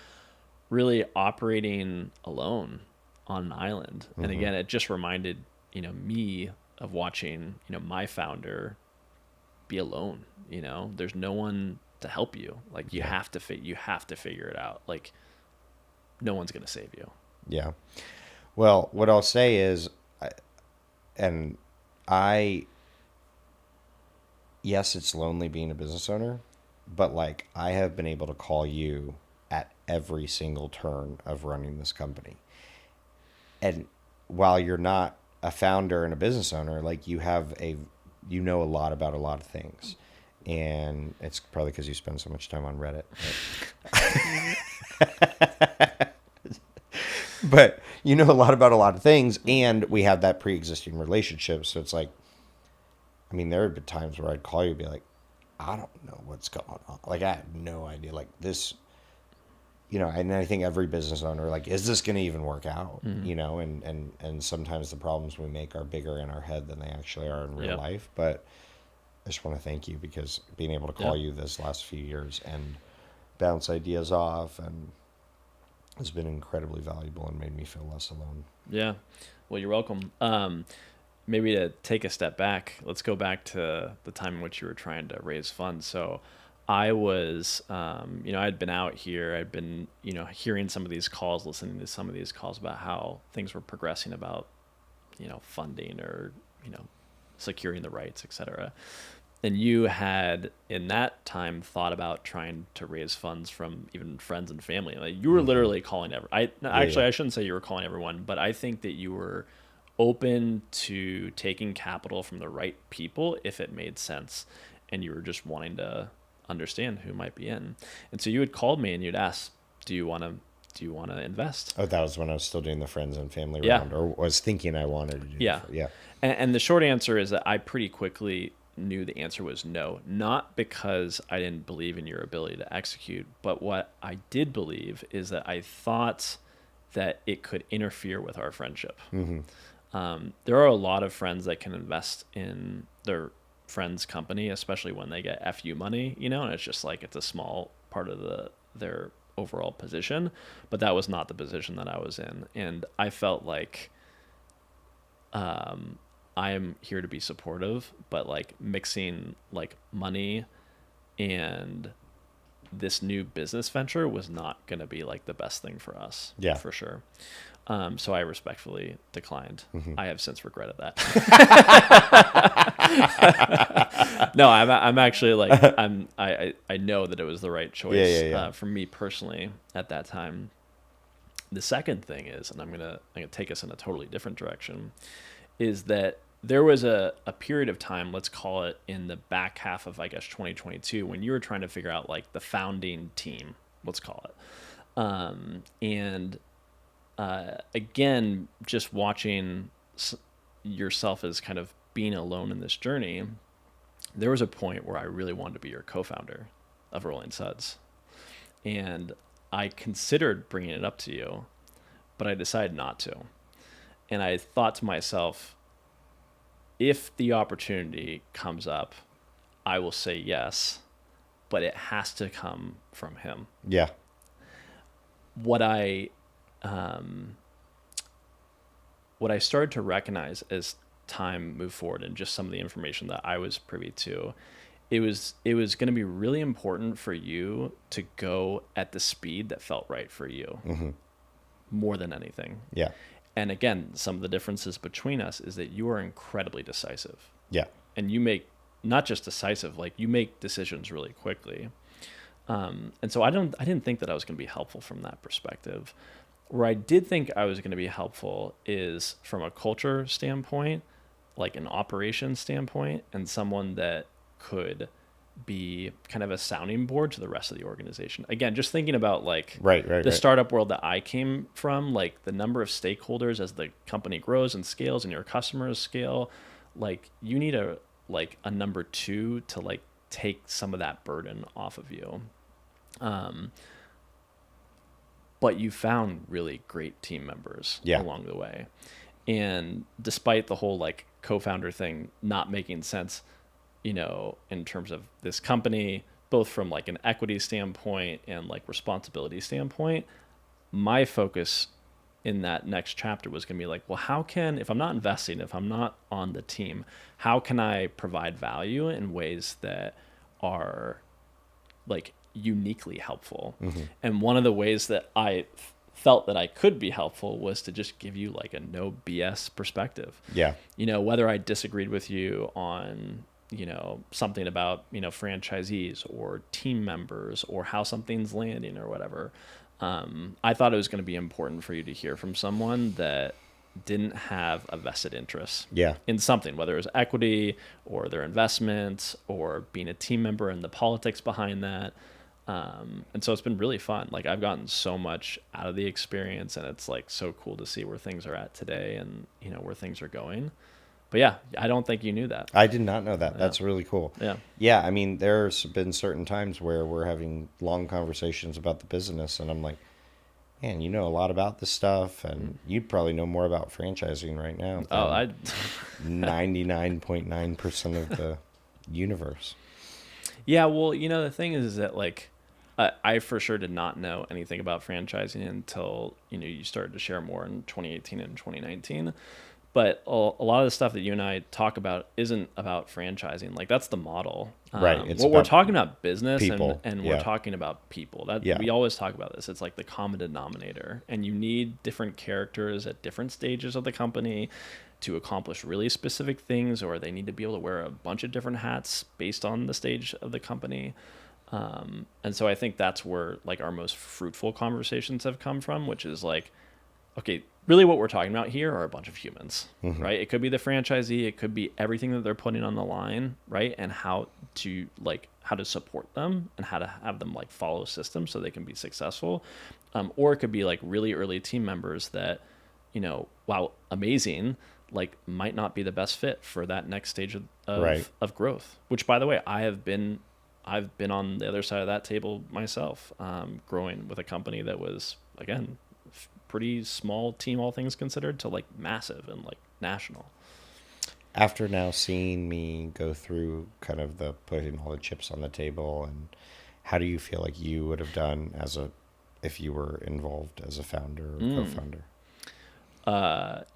really operating alone on an island. And again, it just reminded, me of watching, my founder be alone. There's no one to help you. Like you have to figure it out. Like no one's going to save you. Yeah. Well, what I'll say is, yes, it's lonely being a business owner, but like I have been able to call you at every single turn of running this company. And while you're not a founder and a business owner, like you know a lot about a lot of things. and it's probably because you spend so much time on Reddit. But you know a lot about a lot of things, and we have that pre-existing relationship. So it's like, I mean, there have been times where I'd call you and be like, I don't know what's going on. Like, I have no idea. Like this, you know, and I think every business owner, like, is this going to even work out? You know, and sometimes the problems we make are bigger in our head than they actually are in real life. But I just want to thank you, because being able to call you this last few years and bounce ideas off and has been incredibly valuable and made me feel less alone. Yeah. Well, you're welcome. Maybe to take a step back, let's go back to the time in which you were trying to raise funds. So I was, I'd been out here. I'd been, hearing some of these calls, listening to some of these calls about how things were progressing about, funding or, securing the rights, et cetera. And you had, in that time, thought about trying to raise funds from even friends and family. Like, you were literally calling I shouldn't say you were calling everyone, but I think that you were open to taking capital from the right people if it made sense, and you were just wanting to understand who might be in. And so you had called me and you'd asked, do you want to invest? Oh, that was when I was still doing the friends and family round, or was thinking I wanted to do. Yeah. And the short answer is that I pretty quickly knew the answer was no, not because I didn't believe in your ability to execute, but what I did believe is that I thought that it could interfere with our friendship. There are a lot of friends that can invest in their friend's company, especially when they get FU money, and it's just like, it's a small part of their overall position, but that was not the position that I was in. And I felt like, I am here to be supportive, but like mixing like money and this new business venture was not going to be like the best thing for us. Yeah, for sure. So I respectfully declined. I have since regretted that. No, I'm actually like, I know that it was the right choice for me personally at that time. The second thing is, and I'm gonna take us in a totally different direction, is that there was a period of time, let's call it in the back half of, I guess, 2022, when you were trying to figure out like the founding team, let's call it. Again, just watching yourself as kind of being alone in this journey, there was a point where I really wanted to be your co-founder of Rolling Suds. And I considered bringing it up to you, but I decided not to. And I thought to myself, if the opportunity comes up, I will say yes, but it has to come from him. Yeah. What I started to recognize as time moved forward and just some of the information that I was privy to, it was going to be really important for you to go at the speed that felt right for you, more than anything. Yeah. And again, some of the differences between us is that you are incredibly decisive. Yeah. And you make not just decisive, like you make decisions really quickly. And so I didn't think that I was going to be helpful from that perspective. Where I did think I was going to be helpful is from a culture standpoint, like an operations standpoint, and someone that could be kind of a sounding board to the rest of the organization. Again, just thinking about like the startup world that I came from, like the number of stakeholders as the company grows and scales and your customers scale, like you need a number two to like take some of that burden off of you. But you found really great team members along the way. And despite the whole like co-founder thing not making sense, in terms of this company, both from like an equity standpoint and like responsibility standpoint, my focus in that next chapter was going to be like, well, how can, if I'm not investing, if I'm not on the team, how can I provide value in ways that are like uniquely helpful? And one of the ways that I felt that I could be helpful was to just give you like a no BS perspective. Yeah. Whether I disagreed with you on, something about, franchisees or team members or how something's landing or whatever. I thought it was going to be important for you to hear from someone that didn't have a vested interest Yeah. in something, whether it was equity or their investments or being a team member and the politics behind that. And so it's been really fun. Like I've gotten so much out of the experience, and it's like so cool to see where things are at today and, you know, where things are going. But yeah, I don't think you knew that. I did not know that. Yeah. That's really cool. Yeah. Yeah, I mean, there's been certain times where we're having long conversations about the business, and I'm like, man, you know a lot about this stuff, and you'd probably know more about franchising right now Oh, than 99.9% of the universe. Yeah, well, you know, the thing is that like I for sure did not know anything about franchising until, you know, you started to share more in 2018 and 2019. But a lot of the stuff that you and I talk about isn't about franchising. Like that's the model. Right. It's What we're about talking about business people. and Yeah. we're talking about people. That Yeah. we always talk about this. It's like the common denominator. And you need different characters at different stages of the company to accomplish really specific things, or they need to be able to wear a bunch of different hats based on the stage of the company. And so I think that's where like our most fruitful conversations have come from, which is like, okay, really what we're talking about here are a bunch of humans, right? It could be the franchisee, it could be everything that they're putting on the line, right? And how to support them and how to have them like follow systems so they can be successful. Or it could be like really early team members that, you know, while amazing, like might not be the best fit for that next stage of growth, which by the way, I've been on the other side of that table myself, growing with a company that was, again, pretty small team, all things considered, to like massive and like national. After now seeing me go through kind of the putting all the chips on the table, and how do you feel like you would have done if you were involved as a founder or co-founder?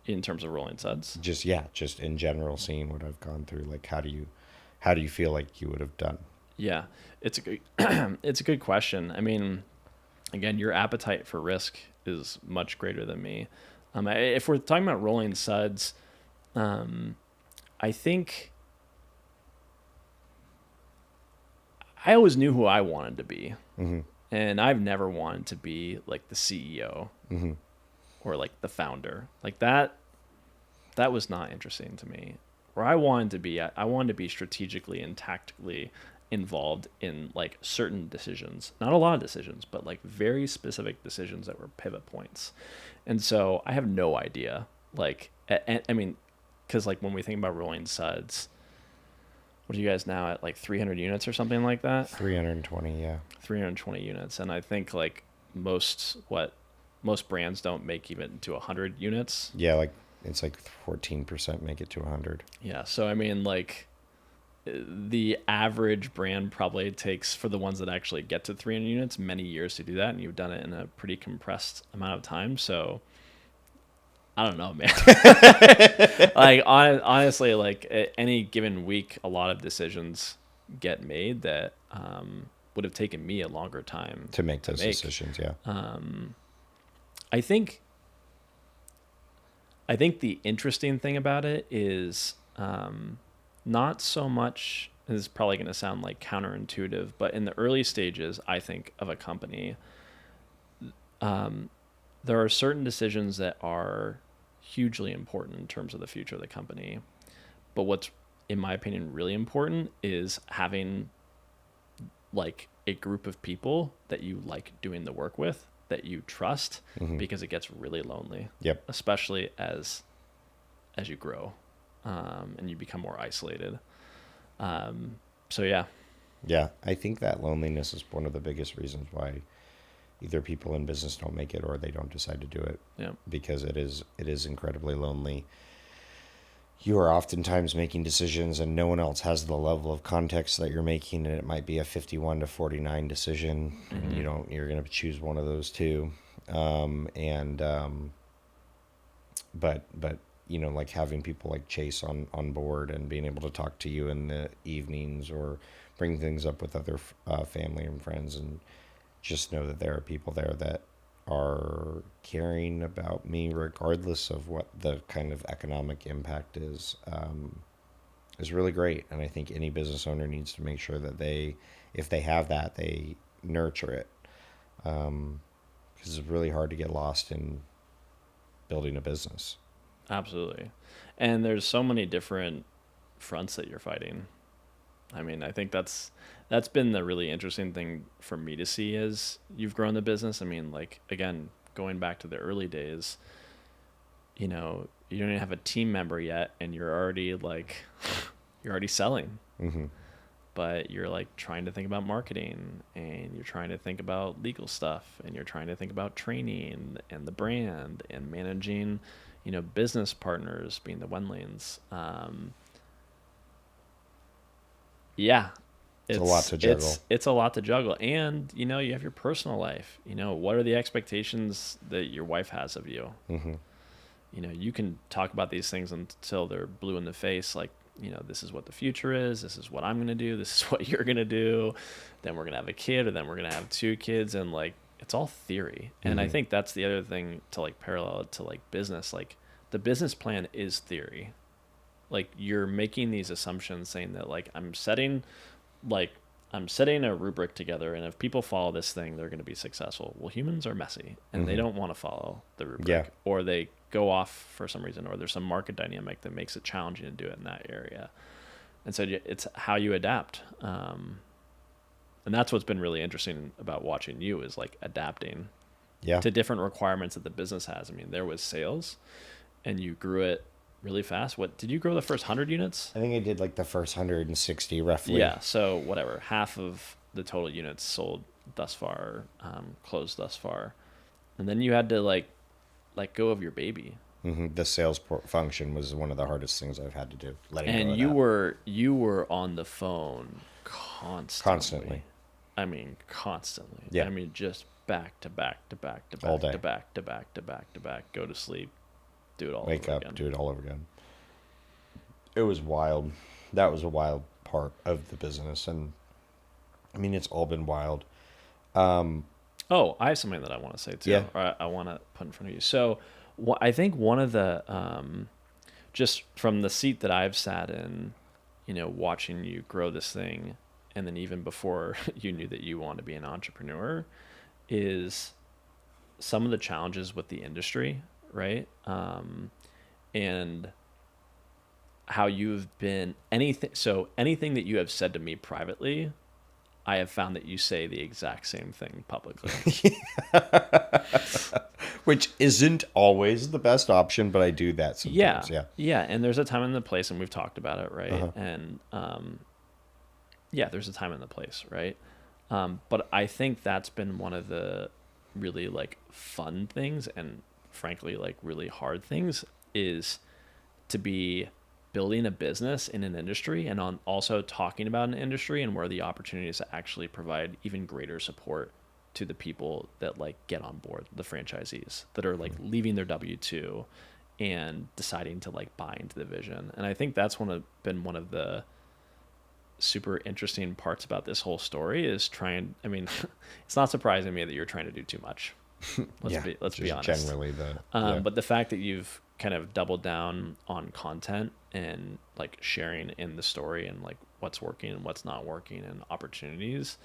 In terms of Rolling Suds? Just in general, seeing what I've gone through, like how do you feel like you would have done? Yeah, it's a good question. I mean, again, your appetite for risk is much greater than me. If we're talking about Rolling Suds, I think I always knew who I wanted to be. Mm-hmm. And I've never wanted to be like the CEO Mm-hmm. or like the founder. Like that was not interesting to me. Where I wanted to be strategically and tactically involved in like certain decisions, not a lot of decisions, but like very specific decisions that were pivot points. And so I have no idea, like, I mean, because like when we think about Rolling Suds, what are you guys now at, like 300 units or something like that? 320, yeah. 320 units. And I think like most brands don't make even to 100 units. Yeah, like it's like 14% make it to 100. Yeah. So I mean, like the average brand probably takes, for the ones that actually get to 300 units, many years to do that, and you've done it in a pretty compressed amount of time. So I don't know, man. Like honestly, like at any given week, a lot of decisions get made that would have taken me a longer time to make those decisions. Yeah. I think the interesting thing about it is not so much, this is probably going to sound like counterintuitive, but in the early stages, I think, of a company, there are certain decisions that are hugely important in terms of the future of the company. But what's, in my opinion, really important is having like a group of people that you like doing the work with, that you trust, because it gets really lonely. Yep. Especially as you grow, and you become more isolated. So yeah. Yeah, I think that loneliness is one of the biggest reasons why either people in business don't make it or they don't decide to do it. Yeah. Because it is incredibly lonely. You are oftentimes making decisions and no one else has the level of context that you're making, and it might be a 51 to 49 decision, and you're going to choose one of those two. But like having people like Chase on board and being able to talk to you in the evenings or bring things up with other family and friends, and just know that there are people there that are caring about me regardless of what the kind of economic impact is really great. And I think any business owner needs to make sure that if they have that, they nurture it, because it's really hard to get lost in building a business. Absolutely. And there's so many different fronts that you're fighting. I mean, I think that's been the really interesting thing for me to see as you've grown the business. I mean, like again, going back to the early days, you don't even have a team member yet and you're already like you're already selling. Mm-hmm. But you're like trying to think about marketing and you're trying to think about legal stuff and you're trying to think about training and the brand and managing, business partners being the Wendlings. Yeah, It's a lot to juggle. it's a lot to juggle. And, you have your personal life. What are the expectations that your wife has of you? Mm-hmm. You can talk about these things until they're blue in the face, like, this is what the future is. This is what I'm going to do. This is what you're going to do. Then we're going to have a kid, or then we're going to have two kids. And like, it's all theory. And I think that's the other thing to like parallel it to like business. Like the business plan is theory. Like you're making these assumptions saying that like, I'm setting a rubric together. And if people follow this thing, they're going to be successful. Well, humans are messy and they don't want to follow the rubric, or they go off for some reason, or there's some market dynamic that makes it challenging to do it in that area. And so it's how you adapt. And that's what's been really interesting about watching you is like adapting to different requirements that the business has. I mean, there was sales and you grew it really fast. What did you grow the first 100 units? I think I did like the first 160 roughly. Yeah. So whatever, half of the total units sold thus far, closed thus far. And then you had to like let go of your baby. Mm-hmm. The sales function was one of the hardest things I've had to do. And you were on the phone constantly. I mean, constantly. Yeah. I mean, just back to back to back to back all day. to back to back to back to back. Go to sleep, do it all Wake over up, again. do it all over again. It was wild. That was a wild part of the business, and I mean, it's all been wild. Oh, I have something that I want to say too. Yeah. Or I want to put in front of you. So, I think one of the just from the seat that I've sat in, watching you grow this thing, and then even before you knew that you want to be an entrepreneur, is some of the challenges with the industry, right? And how you've been anything that you have said to me privately, I have found that you say the exact same thing publicly. Which isn't always the best option, but I do that sometimes. Yeah. And there's a time and the place, and we've talked about it, right? Uh-huh. And there's a time and the place, right? But I think that's been one of the really like fun things, and frankly, like really hard things, is to be building a business in an industry and on also talking about an industry and where the opportunities to actually provide even greater support to the people that like get on board, the franchisees that are like leaving their W-2 and deciding to like buy into the vision. And I think that's been one of the super interesting parts about this whole story is it's not surprising to me that you're trying to do too much. Let's be honest. Generally but the fact that you've kind of doubled down on content and like sharing in the story and like what's working and what's not working and opportunities,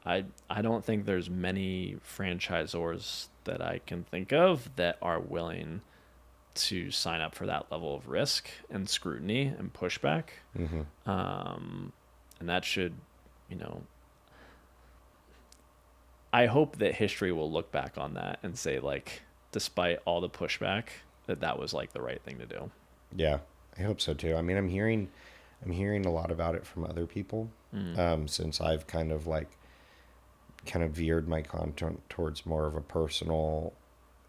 I don't think there's many franchisors that I can think of that are willing to sign up for that level of risk and scrutiny and pushback. Mm-hmm. And that should, I hope that history will look back on that and say, like, despite all the pushback, that was like the right thing to do. Yeah, I hope so too. I mean, I'm hearing a lot about it from other people, since I've kind of veered my content towards more of a personal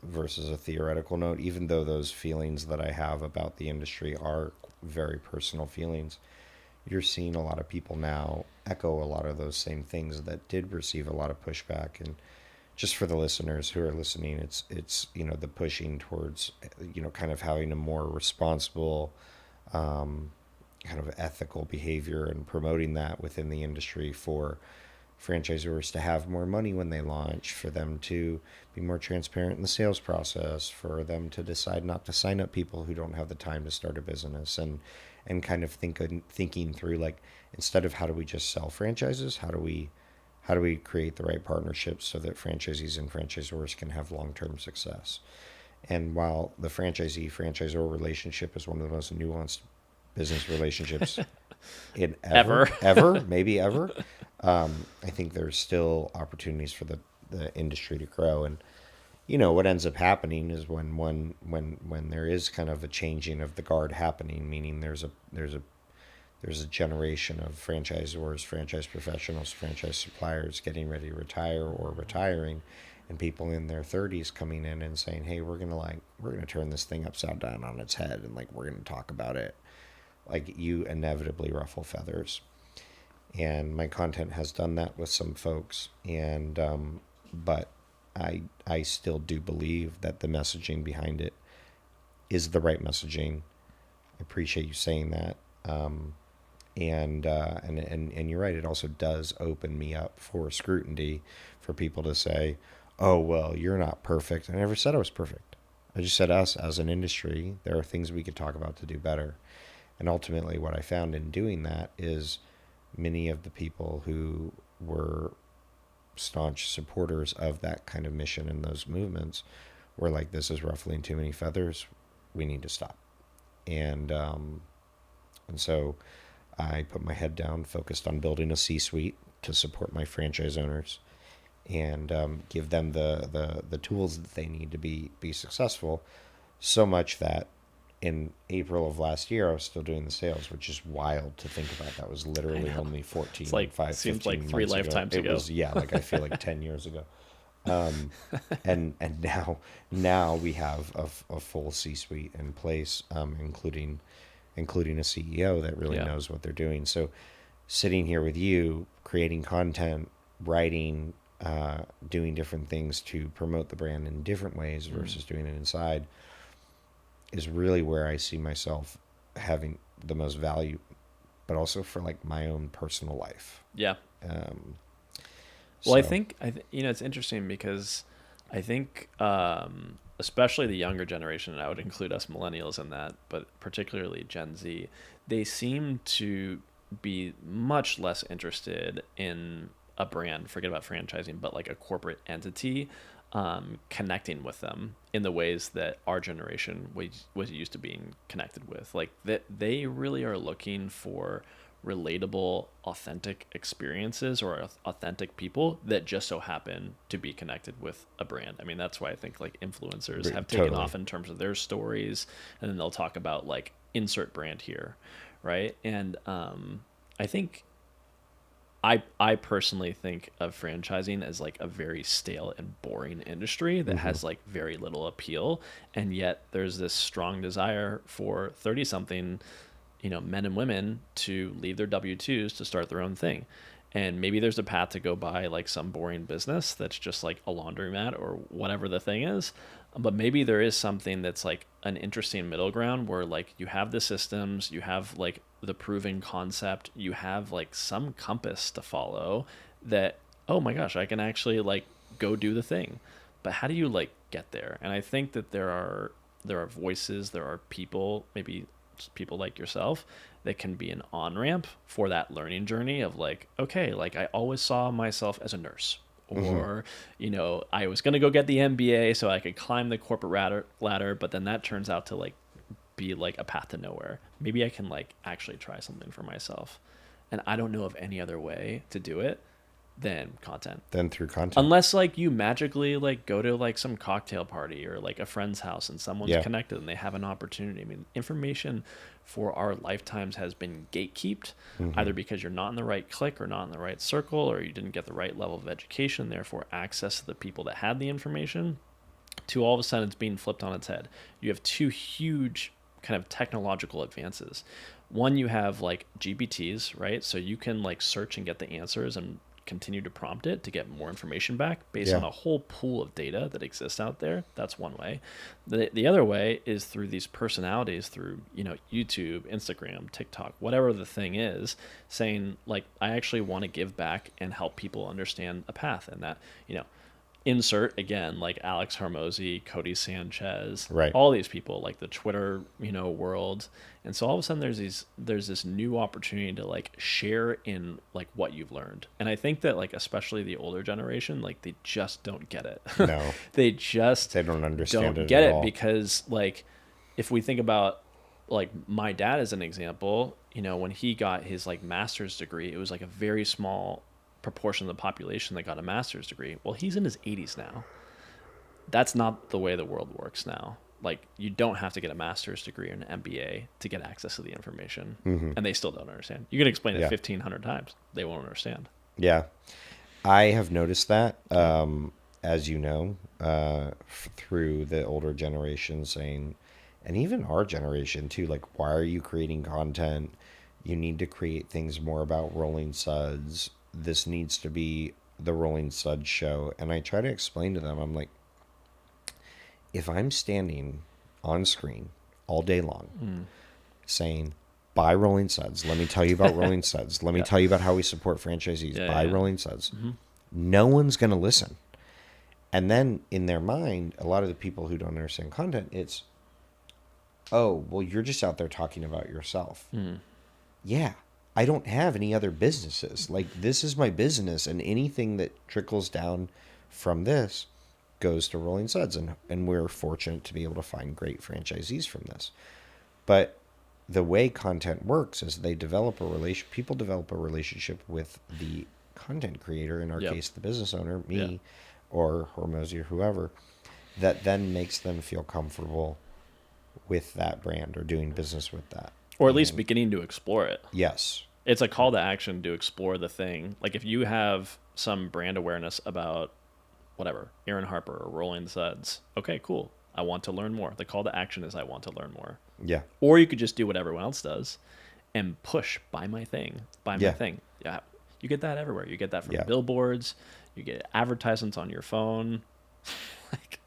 versus a theoretical note, even though those feelings that I have about the industry are very personal feelings. You're seeing a lot of people now echo a lot of those same things that did receive a lot of pushback. And just for the listeners who are listening, it's the pushing towards kind of having a more responsible kind of ethical behavior and promoting that within the industry for franchisors to have more money when they launch, for them to be more transparent in the sales process, for them to decide not to sign up people who don't have the time to start a business, and kind of thinking through, like, instead of how do we just sell franchises, how do we create the right partnerships so that franchisees and franchisors can have long-term success. And while the franchisee franchisor relationship is one of the most nuanced business relationships in Ever. ever, maybe ever, I think there's still opportunities for the industry to grow. And what ends up happening is when there is kind of a changing of the guard happening, meaning there's a generation of franchisors, franchise professionals, franchise suppliers getting ready to retire or retiring, and people in their 30s coming in and saying, "Hey, we're gonna turn this thing upside down on its head, and we're gonna talk about it." Like, you inevitably ruffle feathers, and my content has done that with some folks, and but I still do believe that the messaging behind it is the right messaging. I appreciate you saying that. And you're right. It also does open me up for scrutiny, for people to say, "Oh, well, you're not perfect." I never said I was perfect. I just said, us as an industry, there are things we could talk about to do better. And ultimately, what I found in doing that is many of the people who were staunch supporters of that kind of mission and those movements were like, "This is ruffling too many feathers. We need to stop." And so I put my head down, focused on building a C-suite to support my franchise owners, and give them the tools that they need to be successful. So much that in April of last year, I was still doing the sales, which is wild to think about. That was literally only 14, It's like, 5, seems 15 like three months lifetimes ago. ago. It was, yeah, like I feel like 10 years ago. And now we have a full C-suite in place, including a CEO that really Yeah. knows what they're doing. So sitting here with you, creating content, writing, doing different things to promote the brand in different ways versus doing it inside, is really where I see myself having the most value, but also for my own personal life. Yeah. Um, Well, I so, think it's interesting because I think especially the younger generation, and I would include us millennials in that, but particularly Gen Z, they seem to be much less interested in a brand, forget about franchising, but like a corporate entity connecting with them in the ways that our generation was used to being connected with. Like, that they really are looking for relatable, authentic experiences or authentic people that just so happen to be connected with a brand. I mean, that's why I think like influencers have taken totally. off in terms of their stories, and then they'll talk about like insert brand here, right? And I think I personally think of franchising as like a very stale and boring industry that Mm-hmm. has like very little appeal, and yet there's this strong desire for 30 something men and women to leave their W-2s to start their own thing. And maybe there's a path to go buy like some boring business that's just like a laundromat or whatever the thing is. But maybe there is something that's like an interesting middle ground where like you have the systems, you have like the proven concept, you have like some compass to follow that, oh my gosh, I can actually like go do the thing. But how do you like get there? And I think that there are voices, there are people, maybe people like yourself, that can be an on-ramp for that learning journey of like, okay, like I always saw myself as a nurse, Mm-hmm. or I was going to go get the MBA so I could climb the corporate ladder, but then that turns out to like be like a path to nowhere. Maybe I can like actually try something for myself, and I don't know of any other way to do it than content. Then through content. Unless like you magically like go to like some cocktail party or like a friend's house and someone's Yeah. connected and they have an opportunity. I mean, information for our lifetimes has been gatekept, Mm-hmm. either because you're not in the right clique or not in the right circle, or you didn't get the right level of education, therefore access to the people that had the information, to all of a sudden it's being flipped on its head. You have two huge kind of technological advances. One, you have like GPTs, right? So you can like search and get the answers and continue to prompt it to get more information back based Yeah. on a whole pool of data that exists out there. That's one way. The other way is through these personalities, through YouTube, Instagram, TikTok, whatever the thing is, saying like, I actually want to give back and help people understand a path, and that insert again like Alex Hormozy, Cody Sanchez, Right. all these people, like the Twitter, world. And so all of a sudden there's this new opportunity to like share in like what you've learned. And I think that like especially the older generation, like they just don't get it. No. They just They don't understand don't it get at it all. because like if we think about like my dad as an example, when he got his like master's degree, it was like a very small proportion of the population that got a master's degree. Well, he's in his 80s now. That's not the way the world works now. Like you don't have to get a master's degree or an MBA to get access to the information, and they still don't understand. You can explain it Yeah. 1,500 times, they won't understand. Yeah. I have noticed that, as you know, through the older generation saying, and even our generation too, like, why are you creating content? You need to create things more about Rolling Suds. This needs to be the Rolling Suds show. And I try to explain to them, I'm like, if I'm standing on screen all day long saying, buy Rolling Suds, let me tell you about Rolling Suds, let me Yeah. tell you about how we support franchisees, Yeah, buy yeah. Rolling Suds, no one's going to listen. And then in their mind, a lot of the people who don't understand content, it's, oh, well, you're just out there talking about yourself. Yeah, I don't have any other businesses. Like, this is my business, and anything that trickles down from this goes to Rolling Suds. And we're fortunate to be able to find great franchisees from this. But the way content works is they develop a people develop a relationship with the content creator, in our Yep. case, the business owner, me, Yeah. or Hormozy or whoever, that then makes them feel comfortable with that brand or doing business with that. Or at least beginning to explore it. Yes. It's a call to action to explore the thing. Like if you have some brand awareness about whatever, Aaron Harper or Rolling Suds, okay, cool. I want to learn more. The call to action is I want to learn more. Yeah. Or you could just do what everyone else does and push, buy my thing, buy my Yeah. thing. Yeah. You get that everywhere. You get that from Yeah. billboards. You get advertisements on your phone. Like,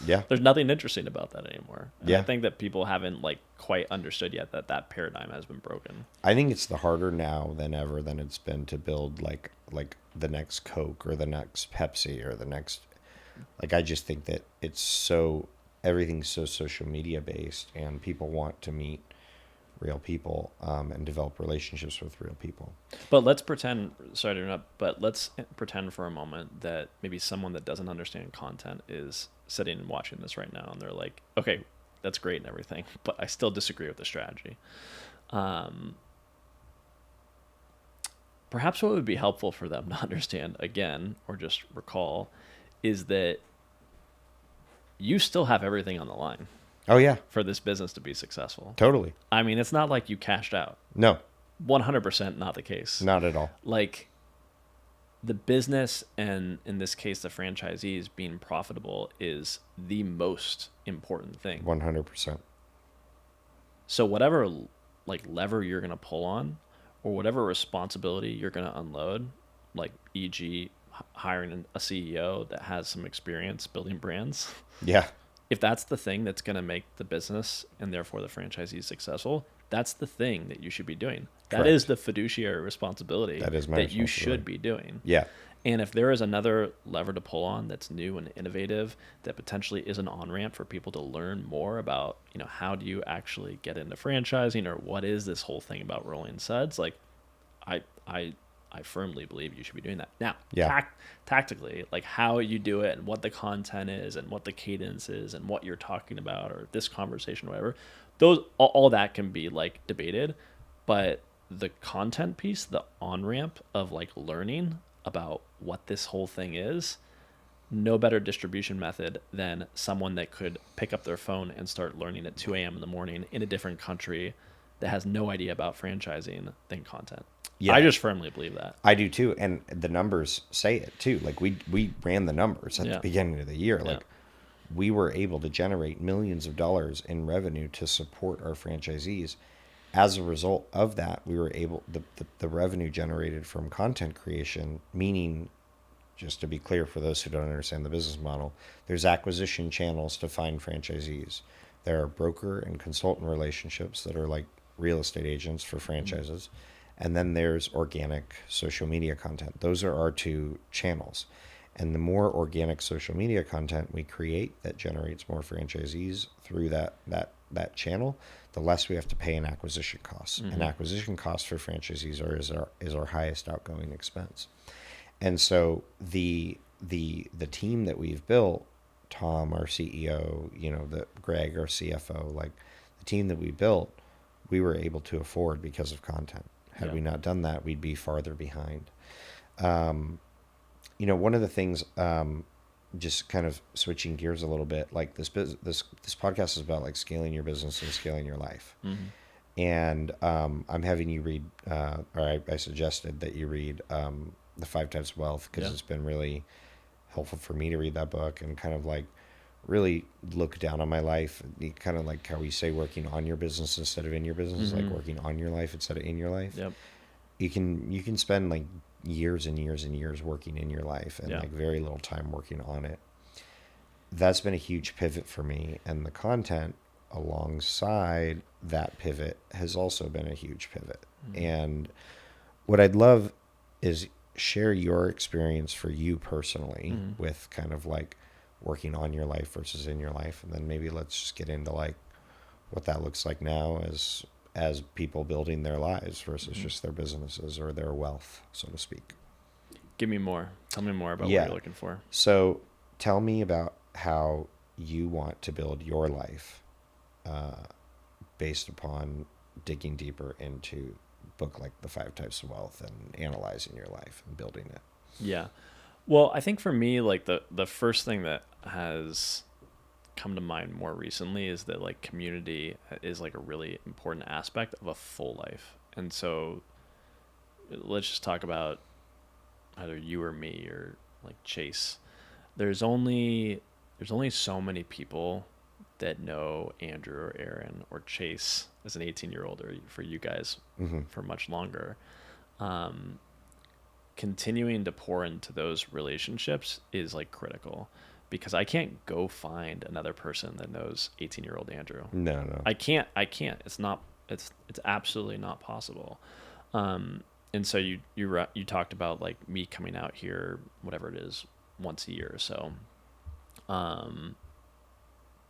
Yeah. there's nothing interesting about that anymore. And Yeah. I think that people haven't like quite understood yet that that paradigm has been broken. I think it's the harder now than ever than it's been to build like the next Coke or the next Pepsi or the next, like, I just think that it's so, everything's so social media based, and people want to meet real people, and develop relationships with real people. But let's pretend, sorry to interrupt, but let's pretend for a moment that maybe someone that doesn't understand content is sitting and watching this right now, and they're like, okay, that's great and everything, but I still disagree with the strategy. Perhaps what would be helpful for them to understand again, or just recall, is that you still have everything on the line Oh yeah, for this business to be successful. totally. I mean, it's not like you cashed out. No, 100% not the case. not at all. Like the business, and in this case the franchisees being profitable, is the most important thing. 100%. So whatever like lever you're going to pull on, or whatever responsibility you're going to unload, like e.g. hiring a CEO that has some experience building brands, Yeah. if that's the thing that's going to make the business and therefore the franchisee successful, that's the thing that you should be doing. That Correct. is the fiduciary responsibility That is my that you responsibility. should be doing. Yeah. And if there is another lever to pull on that's new and innovative, that potentially is an on-ramp for people to learn more about, how do you actually get into franchising, or what is this whole thing about Rolling Suds? Like, I firmly believe you should be doing that. Now, Yeah. tactically, like how you do it and what the content is and what the cadence is and what you're talking about, or this conversation, or whatever, all that can be like debated. But the content piece, the on-ramp of like learning about what this whole thing is, no better distribution method than someone that could pick up their phone and start learning at 2 a.m. in the morning in a different country that has no idea about franchising than content. Yeah. I just firmly believe that. I do too, and the numbers say it too. Like we ran the numbers at Yeah. the beginning of the year. Yeah. Like we were able to generate millions of dollars in revenue to support our franchisees. As a result of that, we were able the revenue generated from content creation, meaning, just to be clear for those who don't understand the business model, there's acquisition channels to find franchisees. There are broker and consultant relationships that are like real estate agents for franchises. And then there's organic social media content. Those are our two channels. And the more organic social media content we create that generates more franchisees through that channel, the less we have to pay in acquisition costs. And acquisition costs for franchisees is our highest outgoing expense. And so the team that we've built, Tom, our CEO, the Greg, our CFO, like the team that we built, we were able to afford because of content. Had we not done that, we'd be farther behind. One of the things, just kind of switching gears a little bit, like this podcast is about like scaling your business and scaling your life. And I'm having you read, or I suggested that you read The 5 Types of Wealth, because it's been really helpful for me to read that book and kind of like really look down on my life. Kind of like how we say working on your business instead of in your business, like working on your life instead of in your life. Yep. You can spend like years and years and years working in your life and like very little time working on it. That's been a huge pivot for me, and the content alongside that pivot has also been a huge pivot. And what I'd love is share your experience for you personally with kind of like working on your life versus in your life, and then maybe let's just get into like what that looks like now as people building their lives versus just their businesses or their wealth, so to speak. Give me more. Tell me more about what you're looking for. So tell me about how you want to build your life based upon digging deeper into a book like The 5 Types of Wealth and analyzing your life and building it. Yeah. Well, I think for me, like the first thing that has come to mind more recently is that like community is like a really important aspect of a full life. And so let's just talk about either you or me or like Chase. There's only so many people that know Andrew or Aaron or Chase as an 18-year-old, or for you guys for much longer. Continuing to pour into those relationships is like critical, because I can't go find another person that knows 18-year-old Andrew. No. I can't. It's absolutely not possible. And so you talked about like me coming out here, whatever it is, once a year or so.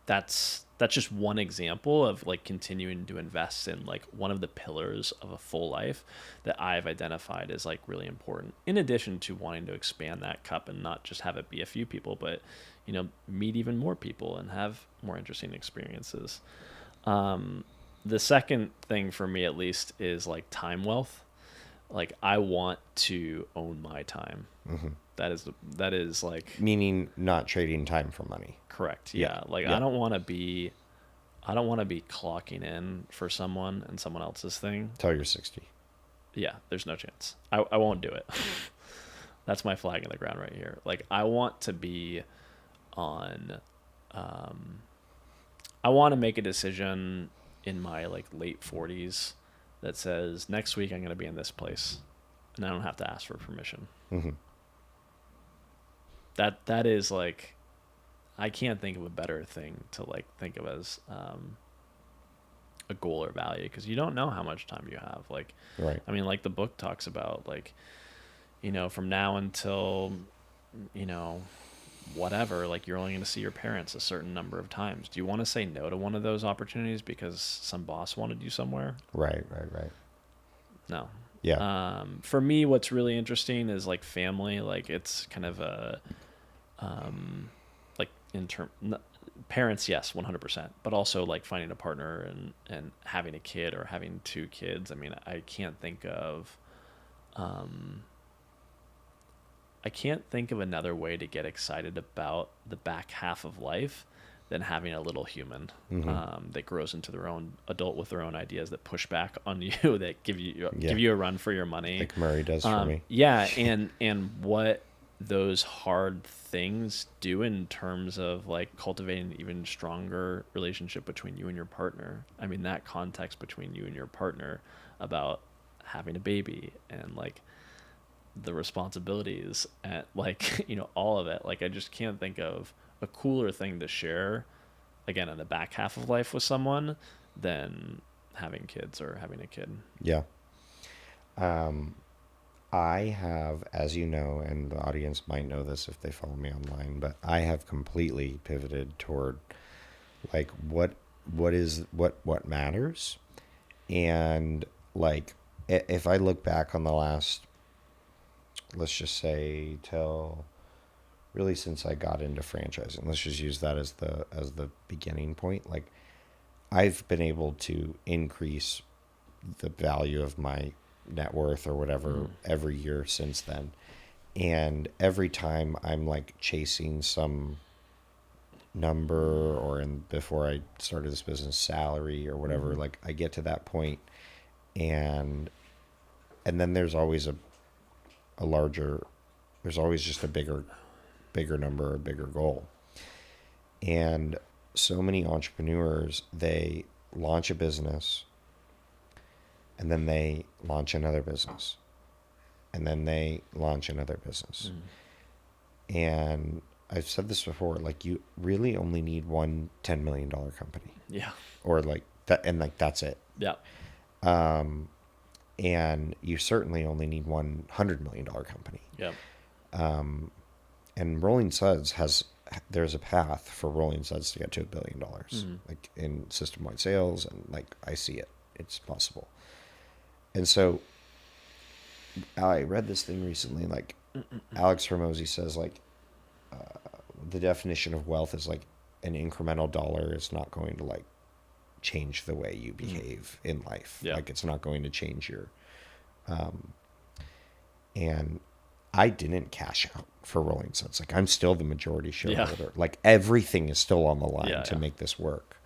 That's just one example of like continuing to invest in like one of the pillars of a full life that I've identified as like really important, in addition to wanting to expand that cup and not just have it be a few people, but meet even more people and have more interesting experiences. The second thing for me, at least, is like time wealth. Like I want to own my time. That is like, meaning not trading time for money. Correct. Yeah. Like I don't want to be clocking in for someone and someone else's thing Till you're 60. Yeah, there's no chance. I won't do it. That's my flag in the ground right here. Like I want to be on I want to make a decision in my like late 40s that says next week I'm going to be in this place, and I don't have to ask for permission. That is like, I can't think of a better thing to like think of as a goal or value, because you don't know how much time you have. Like, right. I mean, like the book talks about, like, from now until, whatever, like you're only going to see your parents a certain number of times. Do you want to say no to one of those opportunities because some boss wanted you somewhere? Right. No. Yeah. For me, what's really interesting is like family. Like it's kind of a, like parents, yes, 100%, but also like finding a partner and having a kid or having 2 kids. I mean, I can't think of another way to get excited about the back half of life than having a little human that grows into their own adult with their own ideas, that push back on you, that give you a run for your money, like Murray does for me. Yeah, and what those hard things do in terms of like cultivating an even stronger relationship between you and your partner. I mean, that context between you and your partner about having a baby and like the responsibilities and like, all of it. Like, I just can't think of a cooler thing to share, again, in the back half of life with someone than having kids or having a kid. Yeah. I have, as you know, and the audience might know this if they follow me online, but I have completely pivoted toward like what matters. And like if I look back on the last, let's just say till really since I got into franchising, let's just use that as the beginning point. Like I've been able to increase the value of my net worth or whatever every year since then. And every time I'm like chasing some number, or in before I started this business, salary or whatever, like I get to that point, and then there's always a larger, there's always just a bigger number, a bigger goal. And so many entrepreneurs, they launch a business and then they launch another business and then they launch another business. And I've said this before, like you really only need one $10 million company. Yeah. Or like that, and like that's it. Yeah. And you certainly only need one $100 million company. Yeah. And Rolling Suds there's a path for Rolling Suds to get to $1 billion, like in system-wide sales, and like I see it, it's possible. And so I read this thing recently, like Alex Hormozy says, like the definition of wealth is like an incremental dollar is not going to like change the way you behave in life. Yeah. Like it's not going to change your, and I didn't cash out for Rolling Suds. Like I'm still the majority shareholder. Yeah. Like everything is still on the line to yeah. make this work.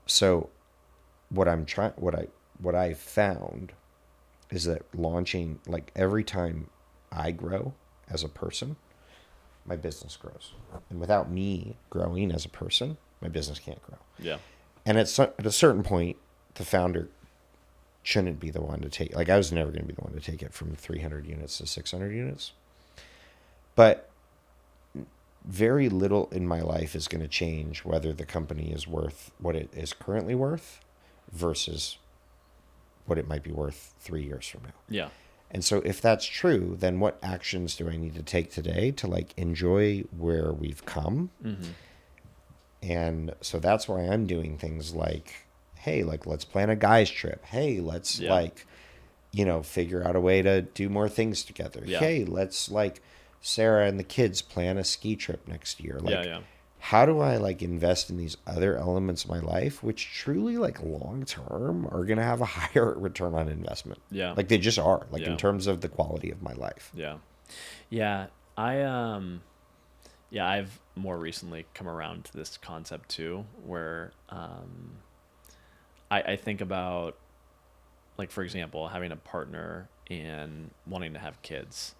So what I found is that launching, like every time I grow as a person, my business grows. And without me growing as a person, my business can't grow. Yeah. And at a certain point, the founder shouldn't be the one to take, like I was never going to be the one to take it from 300 units to 600 units. But very little in my life is going to change whether the company is worth what it is currently worth versus what it might be worth 3 years from now. Yeah. And so if that's true, then what actions do I need to take today to like enjoy where we've come? And so that's why I'm doing things like, hey, like let's plan a guys trip. Hey, let's like, figure out a way to do more things together. Yeah. Hey, let's like Sarah and the kids plan a ski trip next year. Like, yeah. How do I like invest in these other elements of my life, which truly like long term are going to have a higher return on investment? Yeah. Like they just are, like in terms of the quality of my life. Yeah. Yeah. I've more recently come around to this concept too, where I think about, like, for example, having a partner and wanting to have kids.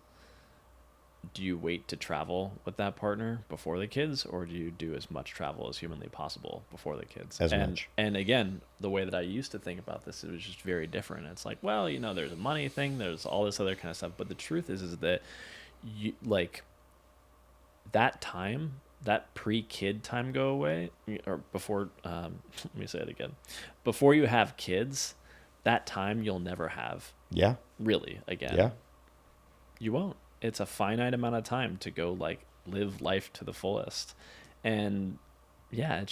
Do you wait to travel with that partner before the kids, or do you do as much travel as humanly possible before the kids? Much. And again, the way that I used to think about this, it was just very different. It's like, well, there's a money thing, there's all this other kind of stuff, but the truth is that you like that time, that pre-kid time go away, or before. Let me say it again. Before you have kids, that time you'll never have. Yeah. Really, again. Yeah. You won't. It's a finite amount of time to go like live life to the fullest. And yeah,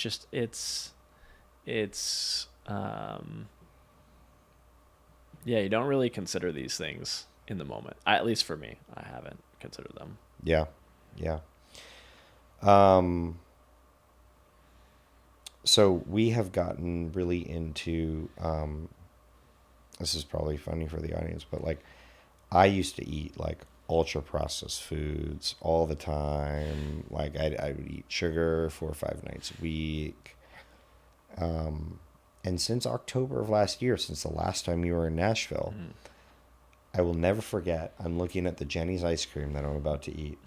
you don't really consider these things in the moment. At least for me, I haven't considered them. Yeah. Yeah. So we have gotten really into, this is probably funny for the audience, but like I used to eat like ultra processed foods all the time. Like I would eat sugar 4 or 5 nights a week. And since October of last year, since the last time you were in Nashville, I will never forget. I'm looking at the Jenny's ice cream that I'm about to eat.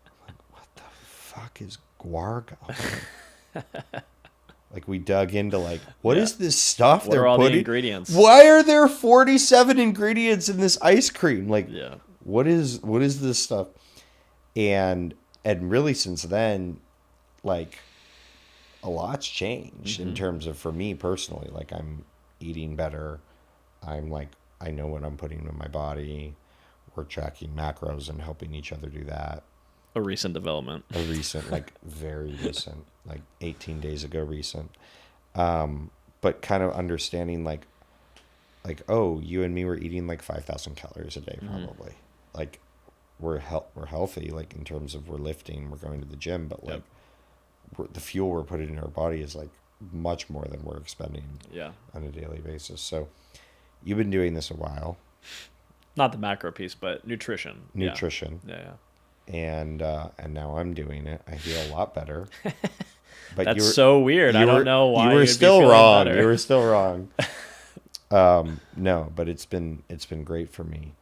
I'm like, what the fuck is guargo? Like we dug into like, what is this stuff what are all the ingredients? Why are there 47 ingredients in this ice cream? Like, what is this stuff? And really since then, like a lot's changed in terms of, for me personally, like I'm eating better. I'm like, I know what I'm putting in my body. We're tracking macros and helping each other do that. A recent development. A recent, like very recent, like 18 days ago recent. But kind of understanding oh, you and me were eating like 5,000 calories a day probably. Like we're healthy, like in terms of we're lifting, we're going to the gym, but like the fuel we're putting in our body is like much more than we're expending on a daily basis. So you've been doing this a while. Not the macro piece, but nutrition. Yeah. And now I'm doing it. I feel a lot better. But that's so weird. I don't know why you were still wrong. Better. You were still wrong. No, but it's been great for me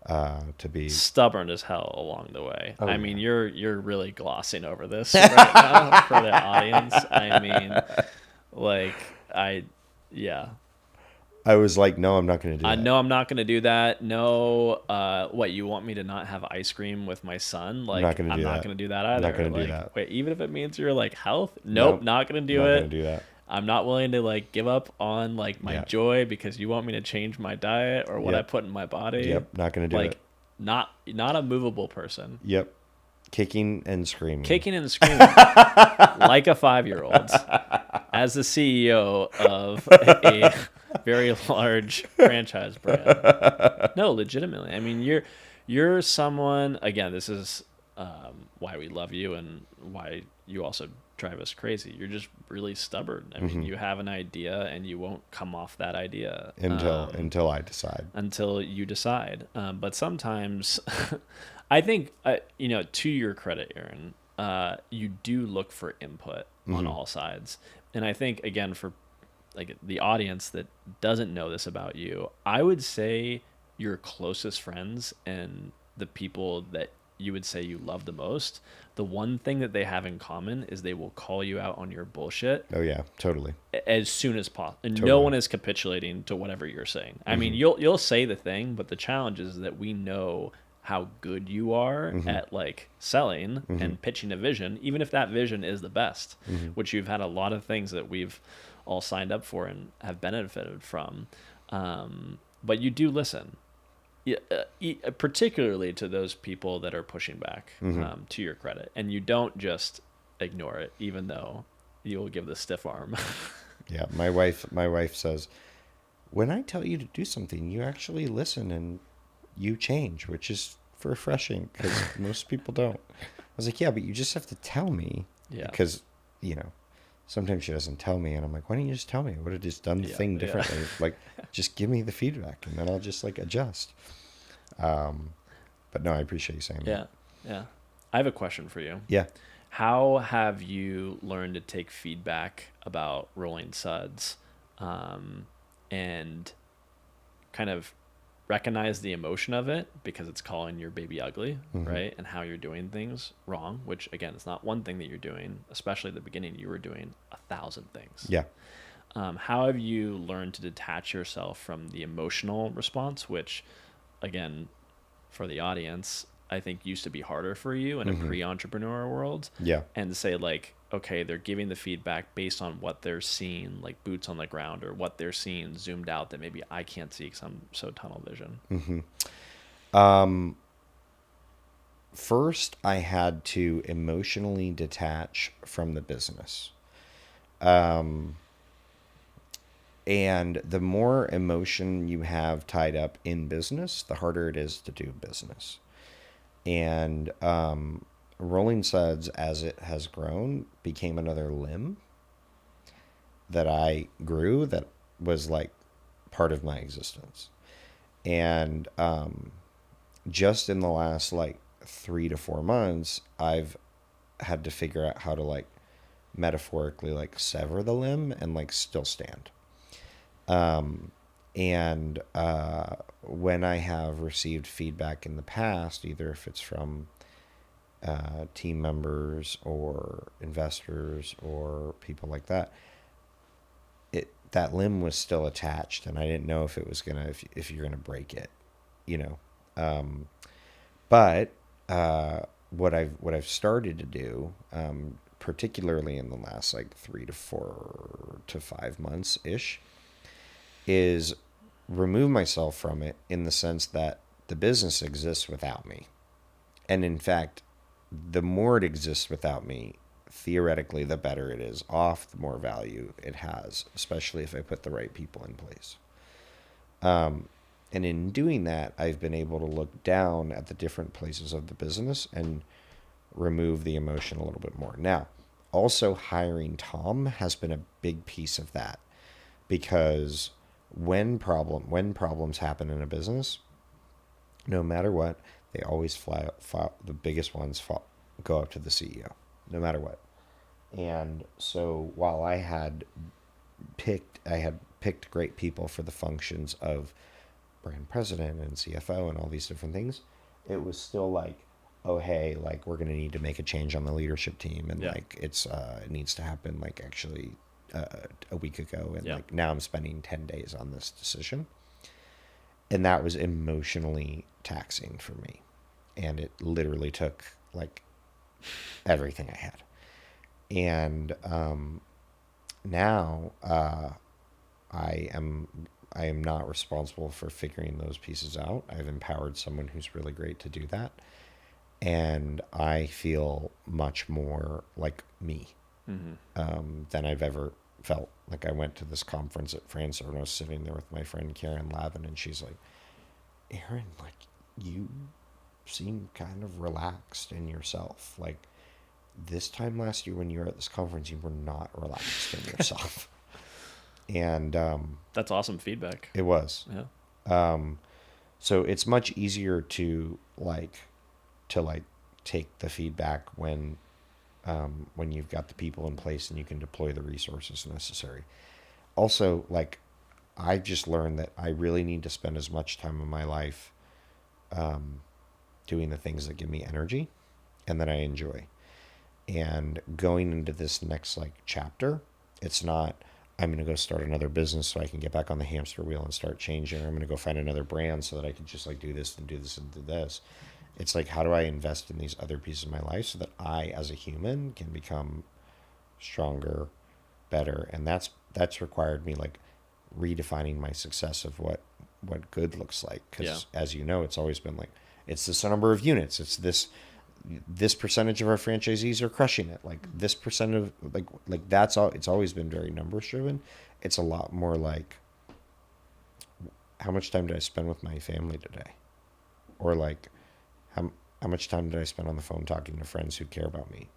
to be stubborn as hell along the way. I mean, you're really glossing over this right now for the audience. I mean, I was like, no, I'm not going to do that. No, I'm not going to do that. No, what, you want me to not have ice cream with my son? Like, I'm not going to do that either. I'm not going to do that. Wait, even if it means you're like health? Nope, not going to do it. Not going to do that. I'm not willing to like give up on like my joy because you want me to change my diet or what I put in my body. Yep, not going to do it. Not a movable person. Yep. Kicking and screaming. Like a 5-year-old. As the CEO of a very large franchise brand. No, legitimately. I mean, you're someone, again, this is why we love you and why you also drive us crazy. You're just really stubborn. I mean, you have an idea and you won't come off that idea until I decide. Until you decide. But sometimes I think, to your credit, Aaron, you do look for input on all sides. And I think, again, for like the audience that doesn't know this about you, I would say your closest friends and the people that you would say you love the most, the one thing that they have in common is they will call you out on your bullshit. Oh yeah, totally. As soon as possible. And totally. No one is capitulating to whatever you're saying. I mean, you'll say the thing, but the challenge is that we know how good you are at like selling and pitching a vision, even if that vision is the best, which you've had a lot of things that we've all signed up for and have benefited from. But you do listen. Particularly to those people that are pushing back, to your credit, and you don't just ignore it, even though you will give the stiff arm. Yeah, my wife says, when I tell you to do something, you actually listen and you change, which is refreshing because most people don't. I was like, yeah, but you just have to tell me, because sometimes she doesn't tell me, and I'm like, why don't you just tell me? I would have just done the thing differently. Like, just give me the feedback, and then I'll just like adjust. But no, I appreciate you saying that. Yeah. I have a question for you. Yeah. How have you learned to take feedback about Rolling Suds, and kind of recognize the emotion of it because it's calling your baby ugly, right? And how you're doing things wrong, which again, it's not one thing that you're doing, especially at the beginning, you were doing 1,000 things. Yeah. How have you learned to detach yourself from the emotional response, which again, for the audience, I think used to be harder for you in a pre-entrepreneur world. Yeah. And to say like, okay, they're giving the feedback based on what they're seeing, like boots on the ground, or what they're seeing zoomed out that maybe I can't see because I'm so tunnel vision. First, I had to emotionally detach from the business. And the more emotion you have tied up in business, the harder it is to do business. And Rolling Suds, as it has grown, became another limb that I grew that was like part of my existence. And just in the last like 3 to 4 months, I've had to figure out how to like metaphorically like sever the limb and like still stand. When I have received feedback in the past, either if it's from team members or investors or people like that, that limb was still attached, and I didn't know if it was if you're gonna break it, But what I've started to do, particularly in the last like 3 to 4 to 5 months ish, is remove myself from it in the sense that the business exists without me. And in fact, the more it exists without me, theoretically, the better it is off, the more value it has, especially if I put the right people in place. And in doing that, I've been able to look down at the different places of the business and remove the emotion a little bit more. Now, also hiring Tom has been a big piece of that, because when problems happen in a business, no matter what, they always the biggest ones go up to the CEO, no matter what. And so while I had picked great people for the functions of brand president and CFO and all these different things, it was still like, oh, hey, like we're going to need to make a change on the leadership team. And like, it needs to happen like actually a week ago. And like now I'm spending 10 days on this decision. And that was emotionally taxing for me. And it literally took like everything I had. And now I am not responsible for figuring those pieces out. I've empowered someone who's really great to do that. And I feel much more like me than I've ever felt. Like I went to this conference at France and I was sitting there with my friend Karen Lavin, and she's like, Aaron, like you seem kind of relaxed in yourself. Like this time last year when you were at this conference, you were not relaxed in yourself. And that's awesome feedback. It was. Yeah. So it's much easier to take the feedback when you've got the people in place and you can deploy the resources necessary. Also, like I've just learned that I really need to spend as much time in my life doing the things that give me energy and that I enjoy. And going into this next like chapter, it's not I'm going to go start another business so I can get back on the hamster wheel and start changing. Or I'm going to go find another brand so that I can just like do this and do this and do this. It's like, how do I invest in these other pieces of my life so that I, as a human, can become stronger, better? And that's required me like redefining my success of what good looks like. Because as you know, it's always been like, it's this number of units. It's this percentage of our franchisees are crushing it. Like this percent of like that's all. It's always been very numbers driven. It's a lot more like, how much time did I spend with my family today? Or like, how much time did I spend on the phone talking to friends who care about me?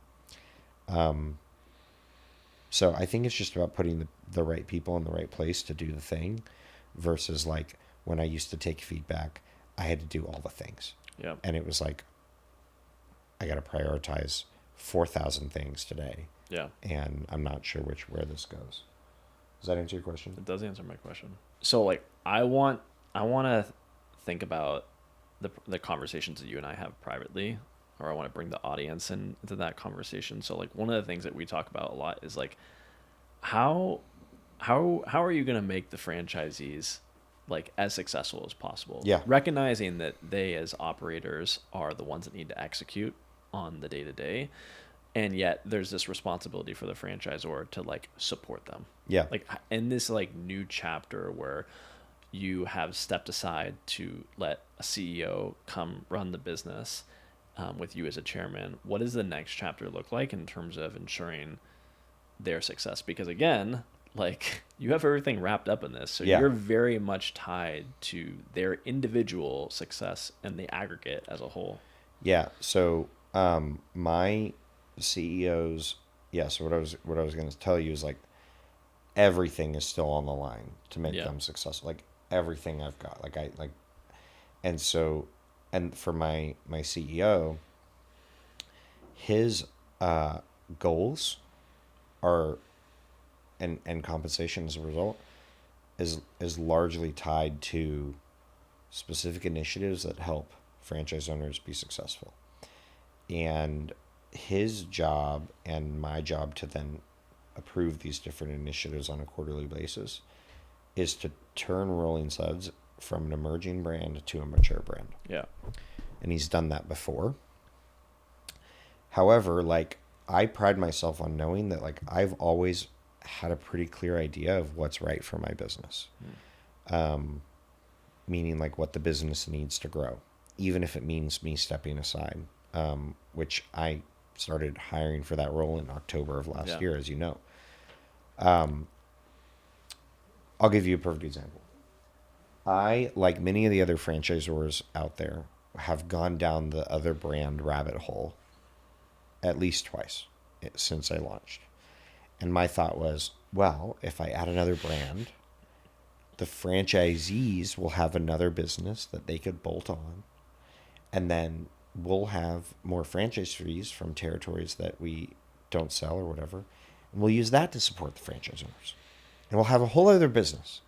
So I think it's just about putting the right people in the right place to do the thing, versus like when I used to take feedback, I had to do all the things. Yeah. And it was like, I got to prioritize 4,000 things today. Yeah. And I'm not sure where this goes. Does that answer your question? It does answer my question. So like, I want to think about the conversations that you and I have privately, or I want to bring the audience into that conversation. So like one of the things that we talk about a lot is like, how are you going to make the franchisees like as successful as possible? Yeah. Recognizing that they as operators are the ones that need to execute on the day to day. And yet there's this responsibility for the franchisor to like support them. Yeah. Like in this like new chapter where you have stepped aside to let a CEO come run the business with you as a chairman, what does the next chapter look like in terms of ensuring their success? Because again, like you have everything wrapped up in this. So you're very much tied to their individual success and the aggregate as a whole. Yeah. So my CEOs, so what I was going to tell you is like everything is still on the line to make them successful. Like everything I've got, and so, and for my CEO, his goals are, and compensation as a result is largely tied to specific initiatives that help franchise owners be successful. And his job and my job to then approve these different initiatives on a quarterly basis is to turn Rolling Suds from an emerging brand to a mature brand. Yeah. And he's done that before. However, like I pride myself on knowing that like I've always had a pretty clear idea of what's right for my business. meaning like what the business needs to grow, even if it means me stepping aside, which I started hiring for that role in October of last Yeah. year, as you know. I'll give you a perfect example. I, like many of the other franchisors out there, have gone down the other brand rabbit hole at least twice since I launched. And my thought was, well, if I add another brand, the franchisees will have another business that they could bolt on. And then we'll have more franchise fees from territories that we don't sell or whatever. And we'll use that to support the franchise owners. And we'll have a whole other business.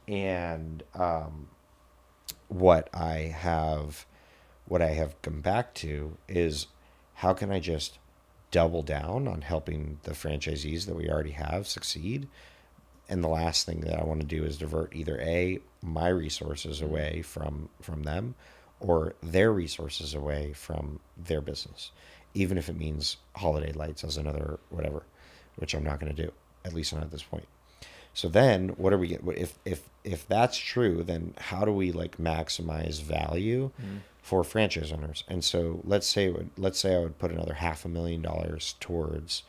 And what I have come back to is, how can I just double down on helping the franchisees that we already have succeed? And the last thing that I want to do is divert either my resources away from them, or their resources away from their business, even if it means holiday lights as another whatever, which I'm not going to do, at least not at this point. So then what are we if that's true, then how do we like maximize value for franchise owners? And so let's say I would put another $500,000 towards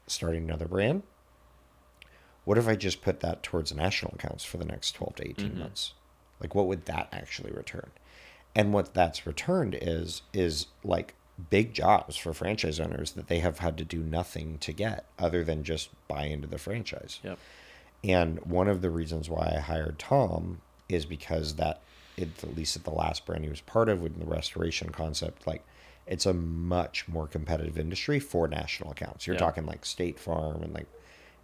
starting another brand. What if I just put that towards national accounts for the next 12 to 18 months? Like, what would that actually return? And what that's returned is like big jobs for franchise owners that they have had to do nothing to get other than just buy into the franchise. Yep. And one of the reasons why I hired Tom is because at least at the last brand he was part of, with the restoration concept, like it's a much more competitive industry for national accounts. You're talking like State Farm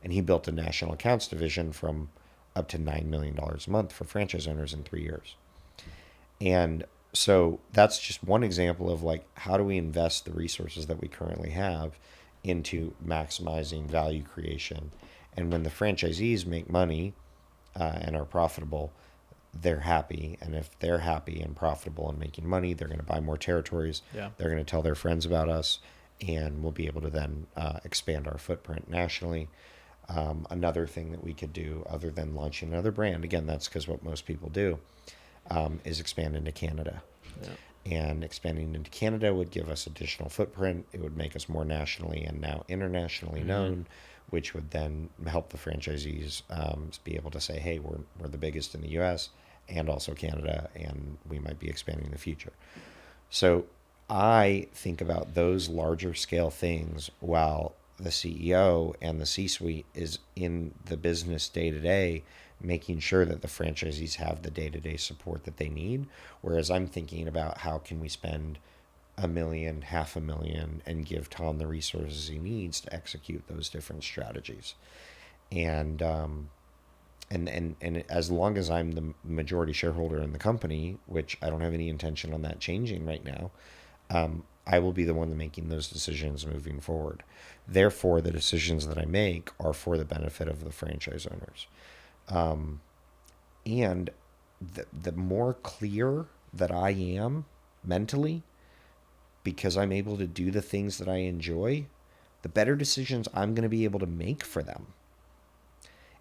and he built a national accounts division from up to $9 million a month for franchise owners in 3 years. And so that's just one example of like, how do we invest the resources that we currently have into maximizing value creation? And when the franchisees make money and are profitable, they're happy. And if they're happy and profitable and making money, they're going to buy more territories. Yeah. They're going to tell their friends about us, and we'll be able to then expand our footprint nationally. Another thing that we could do, other than launching another brand, again, that's because what most people do, is expand into Canada. Yeah. And expanding into Canada would give us additional footprint. It would make us more nationally and now internationally known, which would then help the franchisees be able to say, hey, we're the biggest in the U.S. and also Canada, and we might be expanding in the future. So I think about those larger scale things while the CEO and the C-suite is in the business day to day, making sure that the franchisees have the day-to-day support that they need. Whereas I'm thinking about how can we spend $1 million, $500,000, and give Tom the resources he needs to execute those different strategies. And as long as I'm the majority shareholder in the company, which I don't have any intention on that changing right now, I will be the one making those decisions moving forward. Therefore, the decisions that I make are for the benefit of the franchise owners. And the more clear that I am mentally, because I'm able to do the things that I enjoy, the better decisions I'm going to be able to make for them.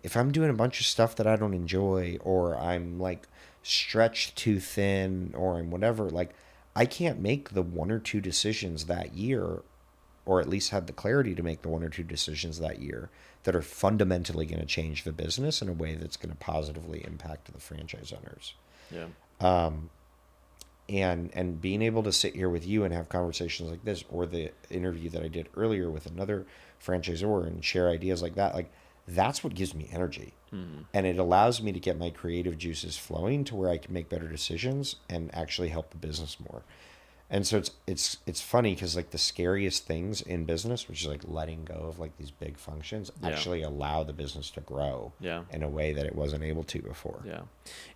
If I'm doing a bunch of stuff that I don't enjoy, or I'm like stretched too thin, or I'm whatever, like I can't make the one or two decisions that year, or at least have the clarity to make the one or two decisions that year that are fundamentally going to change the business in a way that's going to positively impact the franchise owners. Yeah. And being able to sit here with you and have conversations like this, or the interview that I did earlier with another franchisor, and share ideas like that, like that's what gives me energy. And it allows me to get my creative juices flowing to where I can make better decisions and actually help the business more. And so it's funny because like the scariest things in business, which is like letting go of like these big functions, actually allow the business to grow in a way that it wasn't able to before. Yeah.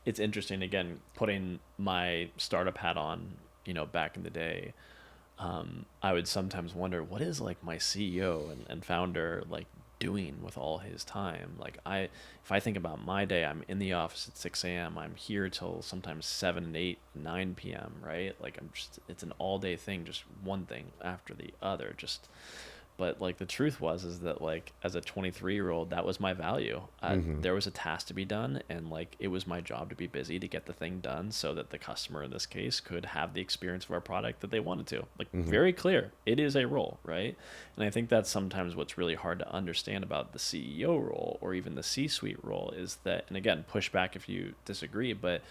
It's interesting, again, putting my startup hat on, back in the day, I would sometimes wonder, what is like my CEO and founder like doing with all his time? Like if I think about my day, I'm in the office at 6 a.m. I'm here till sometimes 7, 8, 9 p.m. Right? Like it's an all day thing, just one thing after the other, just But like the truth was is that like as a 23-year-old, that was my value. There was a task to be done, and like it was my job to be busy to get the thing done so that the customer in this case could have the experience of our product that they wanted to. Like very clear, it is a role, right? And I think that's sometimes what's really hard to understand about the CEO role or even the C-suite role is that, and again, push back if you disagree, but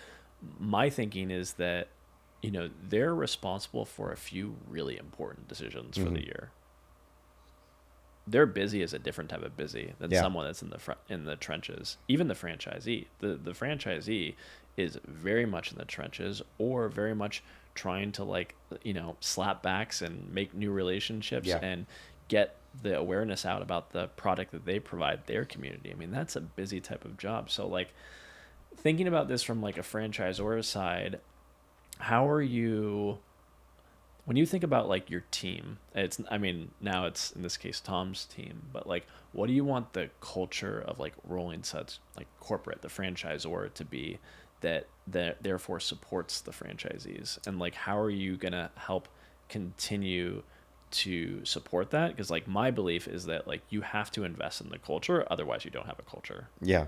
my thinking is that they're responsible for a few really important decisions for the year. Their busy is a different type of busy than someone that's in the front, in the trenches. Even the franchisee, the franchisee is very much in the trenches or very much trying to slap backs and make new relationships and get the awareness out about the product that they provide their community. I mean, that's a busy type of job. So like thinking about this from like a franchisor side, how are you, when you think about like your team, now it's in this case Tom's team, but like what do you want the culture of like Rolling Suds, like corporate, the franchisor to be that therefore supports the franchisees? And like how are you going to help continue to support that? Because like my belief is that like you have to invest in the culture, otherwise you don't have a culture. Yeah.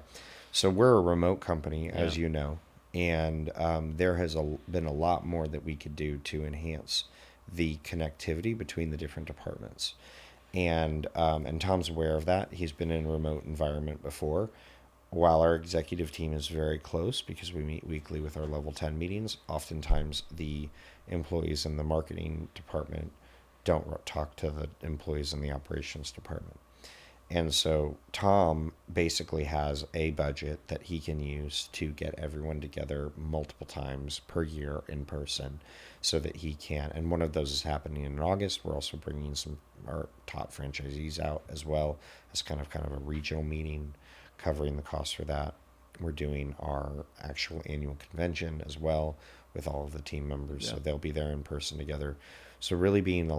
So we're a remote company, as you know, and there has been a lot more that we could do to enhance the connectivity between the different departments. And Tom's aware of that. He's been in a remote environment before. While our executive team is very close because we meet weekly with our level 10 meetings, oftentimes the employees in the marketing department don't talk to the employees in the operations department. And so Tom basically has a budget that he can use to get everyone together multiple times per year in person so that he can. And one of those is happening in August. We're also bringing some our top franchisees out as well as kind of a regional meeting covering the cost for that. We're doing our actual annual convention as well with all of the team members. So they'll be there in person together. So really being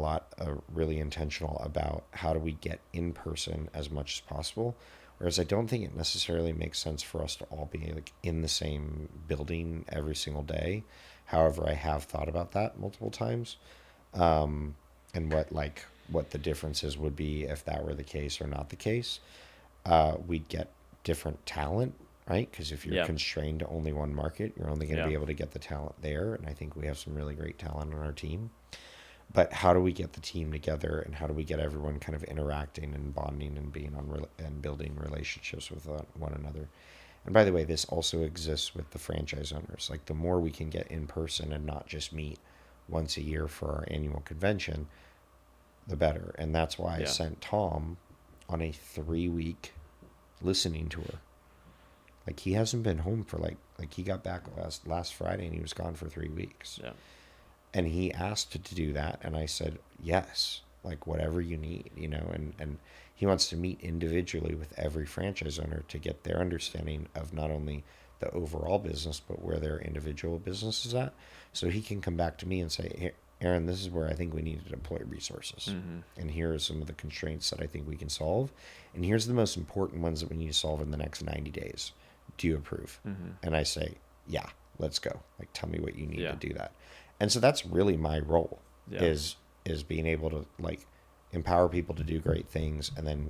really intentional about how do we get in person as much as possible. Whereas I don't think it necessarily makes sense for us to all be like in the same building every single day. However, I have thought about that multiple times, and what the differences would be if that were the case or not the case. We'd get different talent, right? Because if you're constrained to only one market, you're only going to be able to get the talent there. And I think we have some really great talent on our team. But how do we get the team together, and how do we get everyone kind of interacting and bonding and being and building relationships with one another? And by the way, this also exists with the franchise owners. Like the more we can get in person and not just meet once a year for our annual convention, the better. And that's why I sent Tom on a 3-week listening tour. Like he hasn't been home for like he got back last Friday and he was gone for 3 weeks. Yeah. And he asked to do that, and I said, yes, like whatever you need, and he wants to meet individually with every franchise owner to get their understanding of not only the overall business, but where their individual business is at. So he can come back to me and say, hey, Aaron, this is where I think we need to deploy resources. Mm-hmm. And here are some of the constraints that I think we can solve. And here's the most important ones that we need to solve in the next 90 days. Do you approve? Mm-hmm. And I say, yeah, let's go. Like, tell me what you need to do that. And so that's really my role is being able to like empower people to do great things and then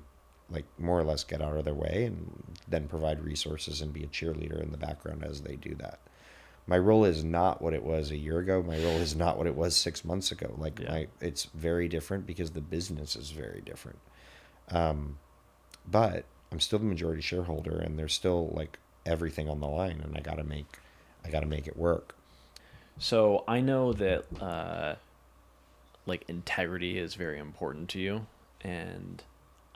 like more or less get out of their way and then provide resources and be a cheerleader in the background as they do that. My role is not what it was a year ago. My role is not what it was 6 months ago. It's very different because the business is very different. But I'm still the majority shareholder and there's still like everything on the line and I gotta make it work. So I know that like integrity is very important to you, and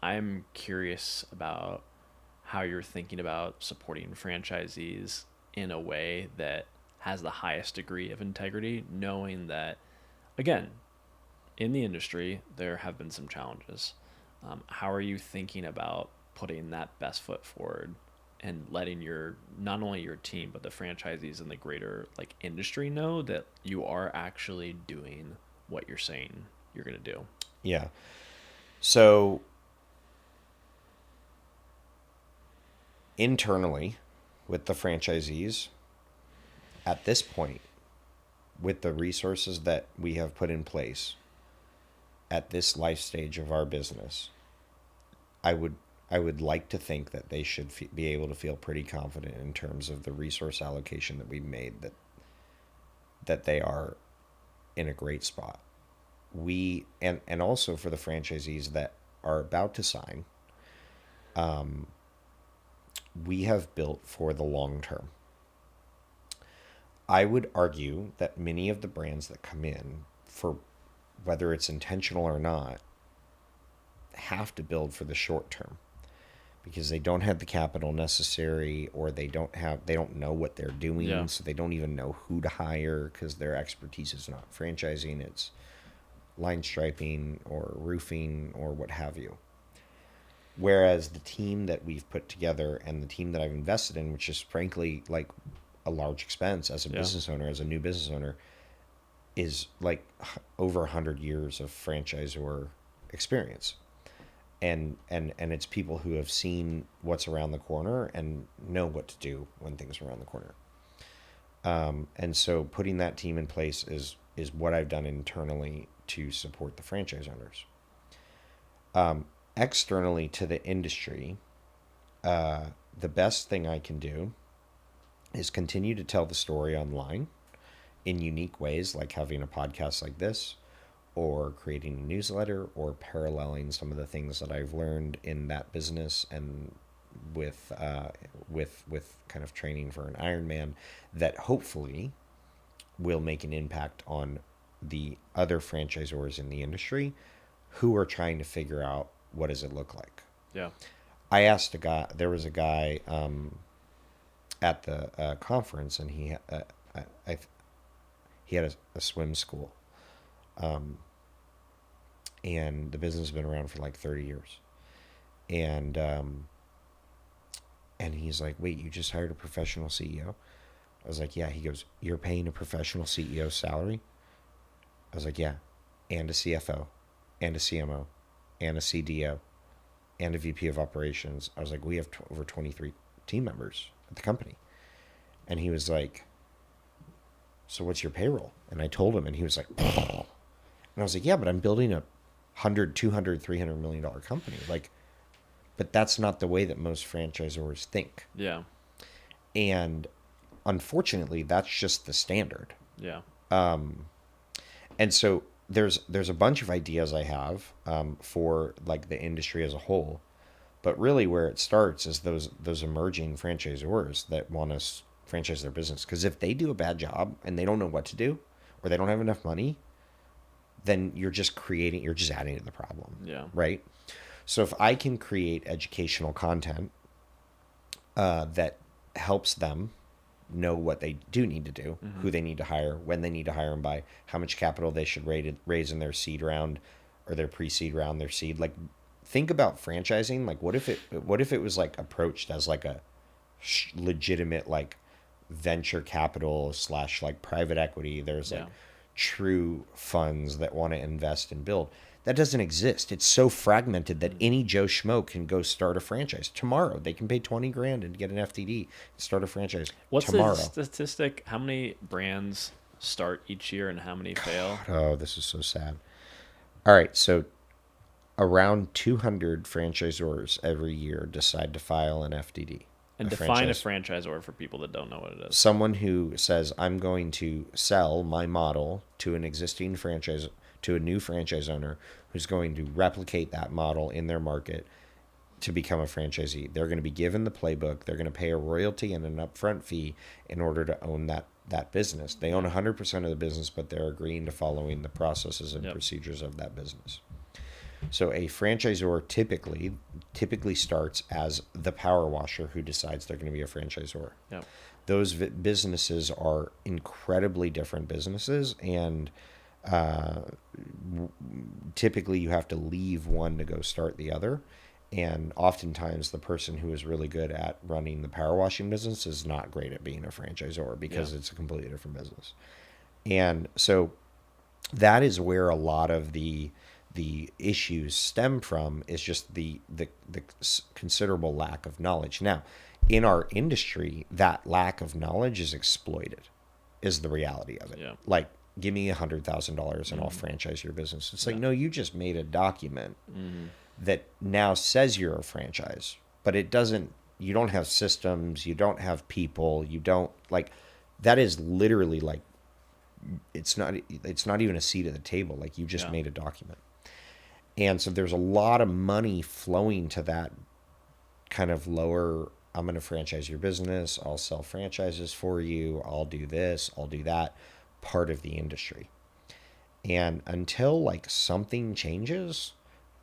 I'm curious about how you're thinking about supporting franchisees in a way that has the highest degree of integrity, knowing that, again, in the industry, there have been some challenges. How are you thinking about putting that best foot forward and letting not only your team, but the franchisees in the greater like industry know that you are actually doing what you're saying you're going to do? Yeah. So internally with the franchisees at this point, with the resources that we have put in place, at this life stage of our business, I would like to think that they should be able to feel pretty confident in terms of the resource allocation that we've made, that they are in a great spot. We and also for the franchisees that are about to sign, we have built for the long term. I would argue that many of the brands that come in, for whether it's intentional or not, have to build for the short term because they don't have the capital necessary, or they don't know what they're doing. Yeah. So they don't even know who to hire because their expertise is not franchising, it's line striping or roofing or what have you. Whereas the team that we've put together and the team that I've invested in, which is frankly like a large expense as a business owner, as a new business owner, is like over 100 years of franchisor experience. And it's people who have seen what's around the corner and know what to do when things are around the corner. And so putting that team in place is what I've done internally to support the franchise owners. Externally to the industry, the best thing I can do is continue to tell the story online in unique ways, like having a podcast like this, or creating a newsletter, or paralleling some of the things that I've learned in that business and with kind of training for an Ironman that hopefully will make an impact on the other franchisors in the industry who are trying to figure out what does it look like. Yeah. I asked there was a guy at the conference, and he had a swim school. And the business has been around for like 30 years. And he's like, wait, you just hired a professional CEO? I was like, yeah. He goes, you're paying a professional CEO salary? I was like, yeah. And a CFO, and a CMO, and a CDO, and a VP of operations. I was like, we have over 23 team members at the company. And he was like, so what's your payroll? And I told him, and he was like, and I was like, yeah, but I'm building a $100, $200, $300 million company. Like, but that's not the way that most franchisors think. Yeah. And unfortunately, that's just the standard. Yeah. And so there's a bunch of ideas I have for like the industry as a whole, but really where it starts is those emerging franchisors that want to franchise their business. Because if they do a bad job and they don't know what to do, or they don't have enough money, then you're just adding to the problem. Yeah. Right? So if I can create educational content that helps them know what they do need to do, Mm-hmm. who they need to hire, when they need to hire them by, how much capital they should raise in their seed round or their pre-seed round, their seed. Like, think about franchising. Like, what if it was like approached as like a legitimate like venture capital / like private equity? There's like true funds that want to invest and build. That doesn't exist. It's so fragmented that any Joe Schmo can go start a franchise tomorrow. They can pay $20,000 and get an FTD and start a franchise tomorrow. What's the statistic? How many brands start each year and how many fail? Oh, this is so sad. All right, so around 200 franchisors every year decide to file an FTD. And define a franchisor for people that don't know what it is. Someone who says, I'm going to sell my model to an existing franchise, to a new franchise owner who's going to replicate that model in their market to become a franchisee. They're going to be given the playbook. They're going to pay a royalty and an upfront fee in order to own that business. They own 100% of the business, but they're agreeing to following the processes and procedures of that business. So a franchisor typically starts as the power washer who decides they're going to be a franchisor. Yep. Those businesses are incredibly different businesses, and typically you have to leave one to go start the other. And oftentimes the person who is really good at running the power washing business is not great at being a franchisor because it's a completely different business. And so that is where a lot of the issues stem from, is just the considerable lack of knowledge. Now, in our industry, that lack of knowledge is exploited, is the reality of it. Yeah. Like, give me $100,000 and I'll franchise your business. It's like, no, you just made a document that now says you're a franchise, but it doesn't, you don't have systems, you don't have people, you don't like, that is literally like, it's not even a seat at the table. Like you just made a document. And so there's a lot of money flowing to that kind of lower, I'm going to franchise your business. I'll sell franchises for you. I'll do this. I'll do that part of the industry. And until like something changes,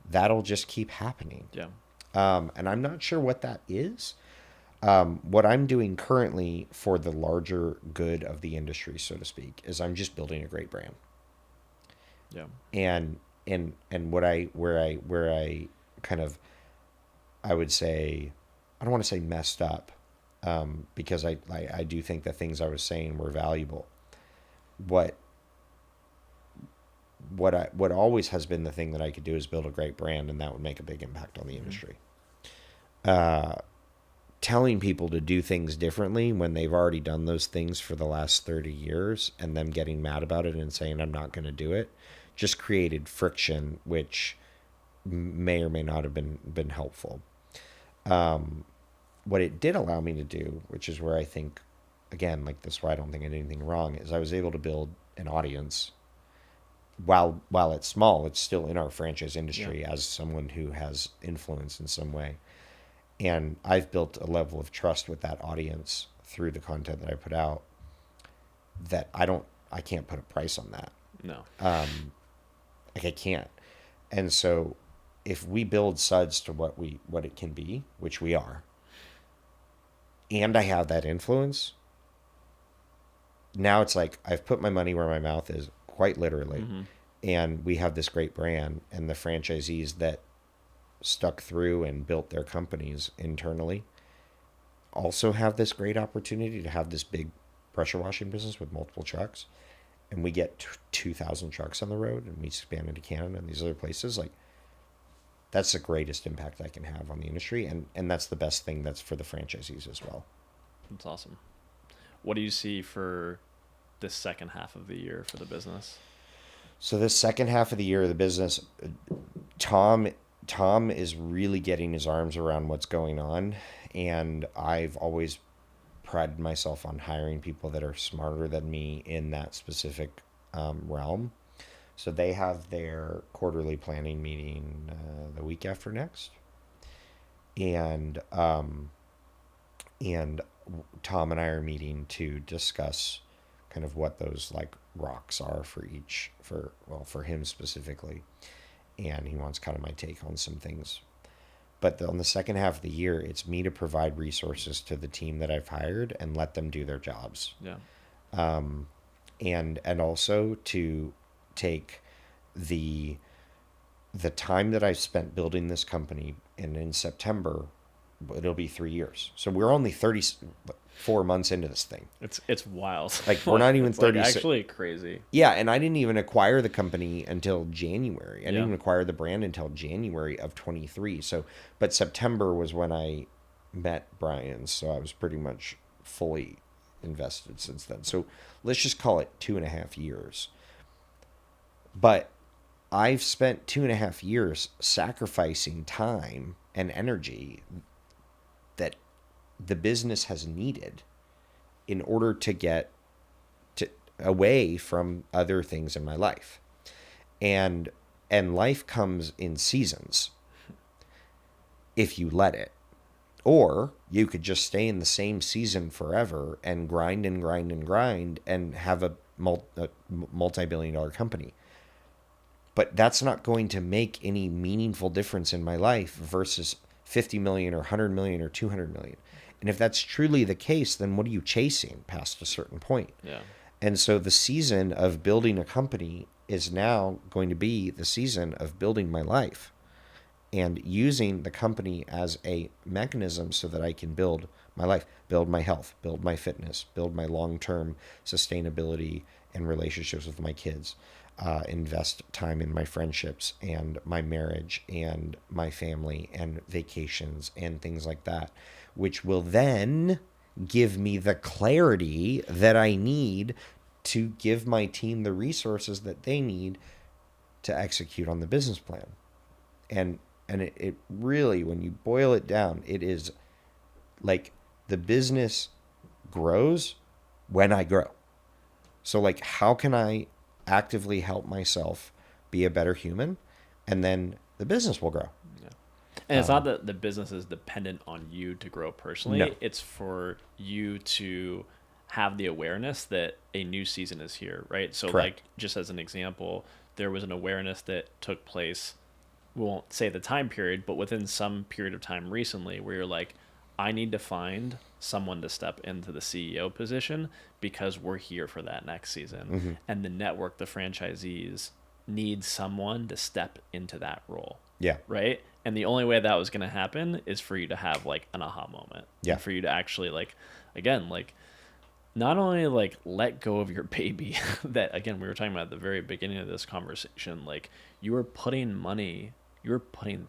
that'll just keep happening. Yeah. And I'm not sure what that is. What I'm doing currently for the larger good of the industry, so to speak, is I'm just building a great brand. Yeah. And where I kind of, I would say, I don't want to say messed up, because I do think the things I was saying were valuable. What always has been the thing that I could do is build a great brand, and that would make a big impact on the industry. Telling people to do things differently when they've already done those things for the last 30 years and them getting mad about it and saying, I'm not going to do it, just created friction, which may or may not have been helpful. What it did allow me to do, which is where I think, again, like this is why I don't think I did anything wrong, is I was able to build an audience. While it's small, it's still in our franchise industry as someone who has influence in some way. And I've built a level of trust with that audience through the content that I put out that I can't put a price on that. No. Like I can't. And so if we build Suds to what it can be, which we are, and I have that influence, now it's like I've put my money where my mouth is, quite literally. And we have this great brand, and the franchisees that stuck through and built their companies internally also have this great opportunity to have this big pressure washing business with multiple trucks. And we get 2,000 trucks on the road, and we expand into Canada and these other places. Like, that's the greatest impact I can have on the industry. And that's the best thing that's for the franchisees as well. That's awesome. What do you see for this second half of the year for the business? So this second half of the year of the business, Tom is really getting his arms around what's going on. And I've always prided myself on hiring people that are smarter than me in that specific realm. So they have their quarterly planning meeting the week after next. And Tom and I are meeting to discuss kind of what those like rocks are for him specifically. And he wants kind of my take on some things. But on the second half of the year, it's me to provide resources to the team that I've hired and let them do their jobs. Yeah. And also to take the time that I spent building this company, and in September, it'll be 3 years. So we're only 34 months into this thing. It's wild. Like we're not even 36. Like actually crazy. Yeah, and I didn't even acquire the company until January. I didn't even acquire the brand until January of 23. So, but September was when I met Brian, so I was pretty much fully invested since then. So let's just call it 2.5 years. But I've spent 2.5 years sacrificing time and energy that the business has needed in order to get away from other things in my life. And life comes in seasons if you let it. Or you could just stay in the same season forever and grind and grind and grind and have a multi-billion-dollar company. But that's not going to make any meaningful difference in my life versus 50 million or 100 million or 200 million. And if that's truly the case, then what are you chasing past a certain point? Yeah. And so the season of building a company is now going to be the season of building my life and using the company as a mechanism so that I can build my life, build my health, build my fitness, build my long-term sustainability and relationships with my kids, invest time in my friendships and my marriage and my family and vacations and things like that, which will then give me the clarity that I need to give my team the resources that they need to execute on the business plan. And it really, when you boil it down, it is like the business grows when I grow. So like, how can I actively help myself be a better human? And then the business will grow. Yeah. And it's not that the business is dependent on you to grow personally. No. It's for you to have the awareness that a new season is here, right? So Correct. like, just as an example, there was an awareness that took place, we won't say the time period, but within some period of time recently where you're like, I need to find someone to step into the CEO position because we're here for that next season. Mm-hmm. And the network, the franchisees need someone to step into that role. Yeah. Right. And the only way that was going to happen is for you to have like an aha moment. Yeah. And for you to actually like, again, like not only like let go of your baby that, again, we were talking about at the very beginning of this conversation, like you were putting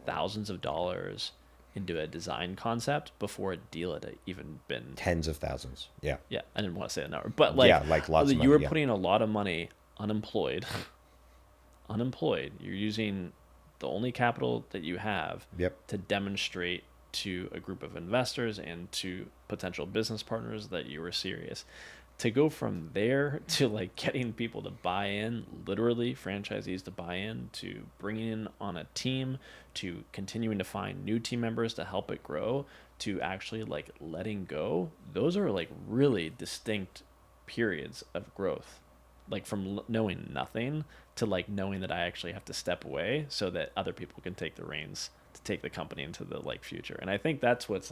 thousands of dollars into a design concept before a deal had even been Tens of thousands. Yeah. Yeah, I didn't want to say that number, but like, yeah, like lots of money, you were yeah. putting a lot of money unemployed. You're using the only capital that you have Yep. to demonstrate to a group of investors and to potential business partners that you were serious. To go from there to like getting people to buy in, literally franchisees to buy in, to bringing in on a team, to continuing to find new team members to help it grow, to actually like letting go, those are like really distinct periods of growth. Like from knowing nothing to like knowing that I actually have to step away so that other people can take the reins to take the company into the like future. And I think that's what's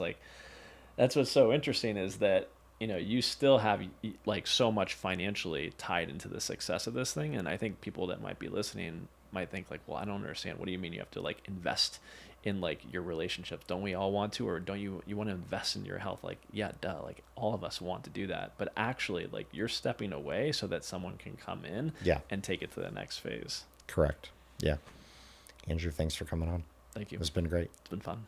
so interesting is that, you know, you still have like so much financially tied into the success of this thing. And I think people that might be listening might think like, well, I don't understand. What do you mean you have to like invest in like your relationships? Don't we all want to? Or don't you want to invest in your health? Like, yeah, duh. Like all of us want to do that. But actually like you're stepping away so that someone can come in Yeah. and take it to the next phase. Correct. Yeah. Andrew, thanks for coming on. Thank you. It's been great. It's been fun.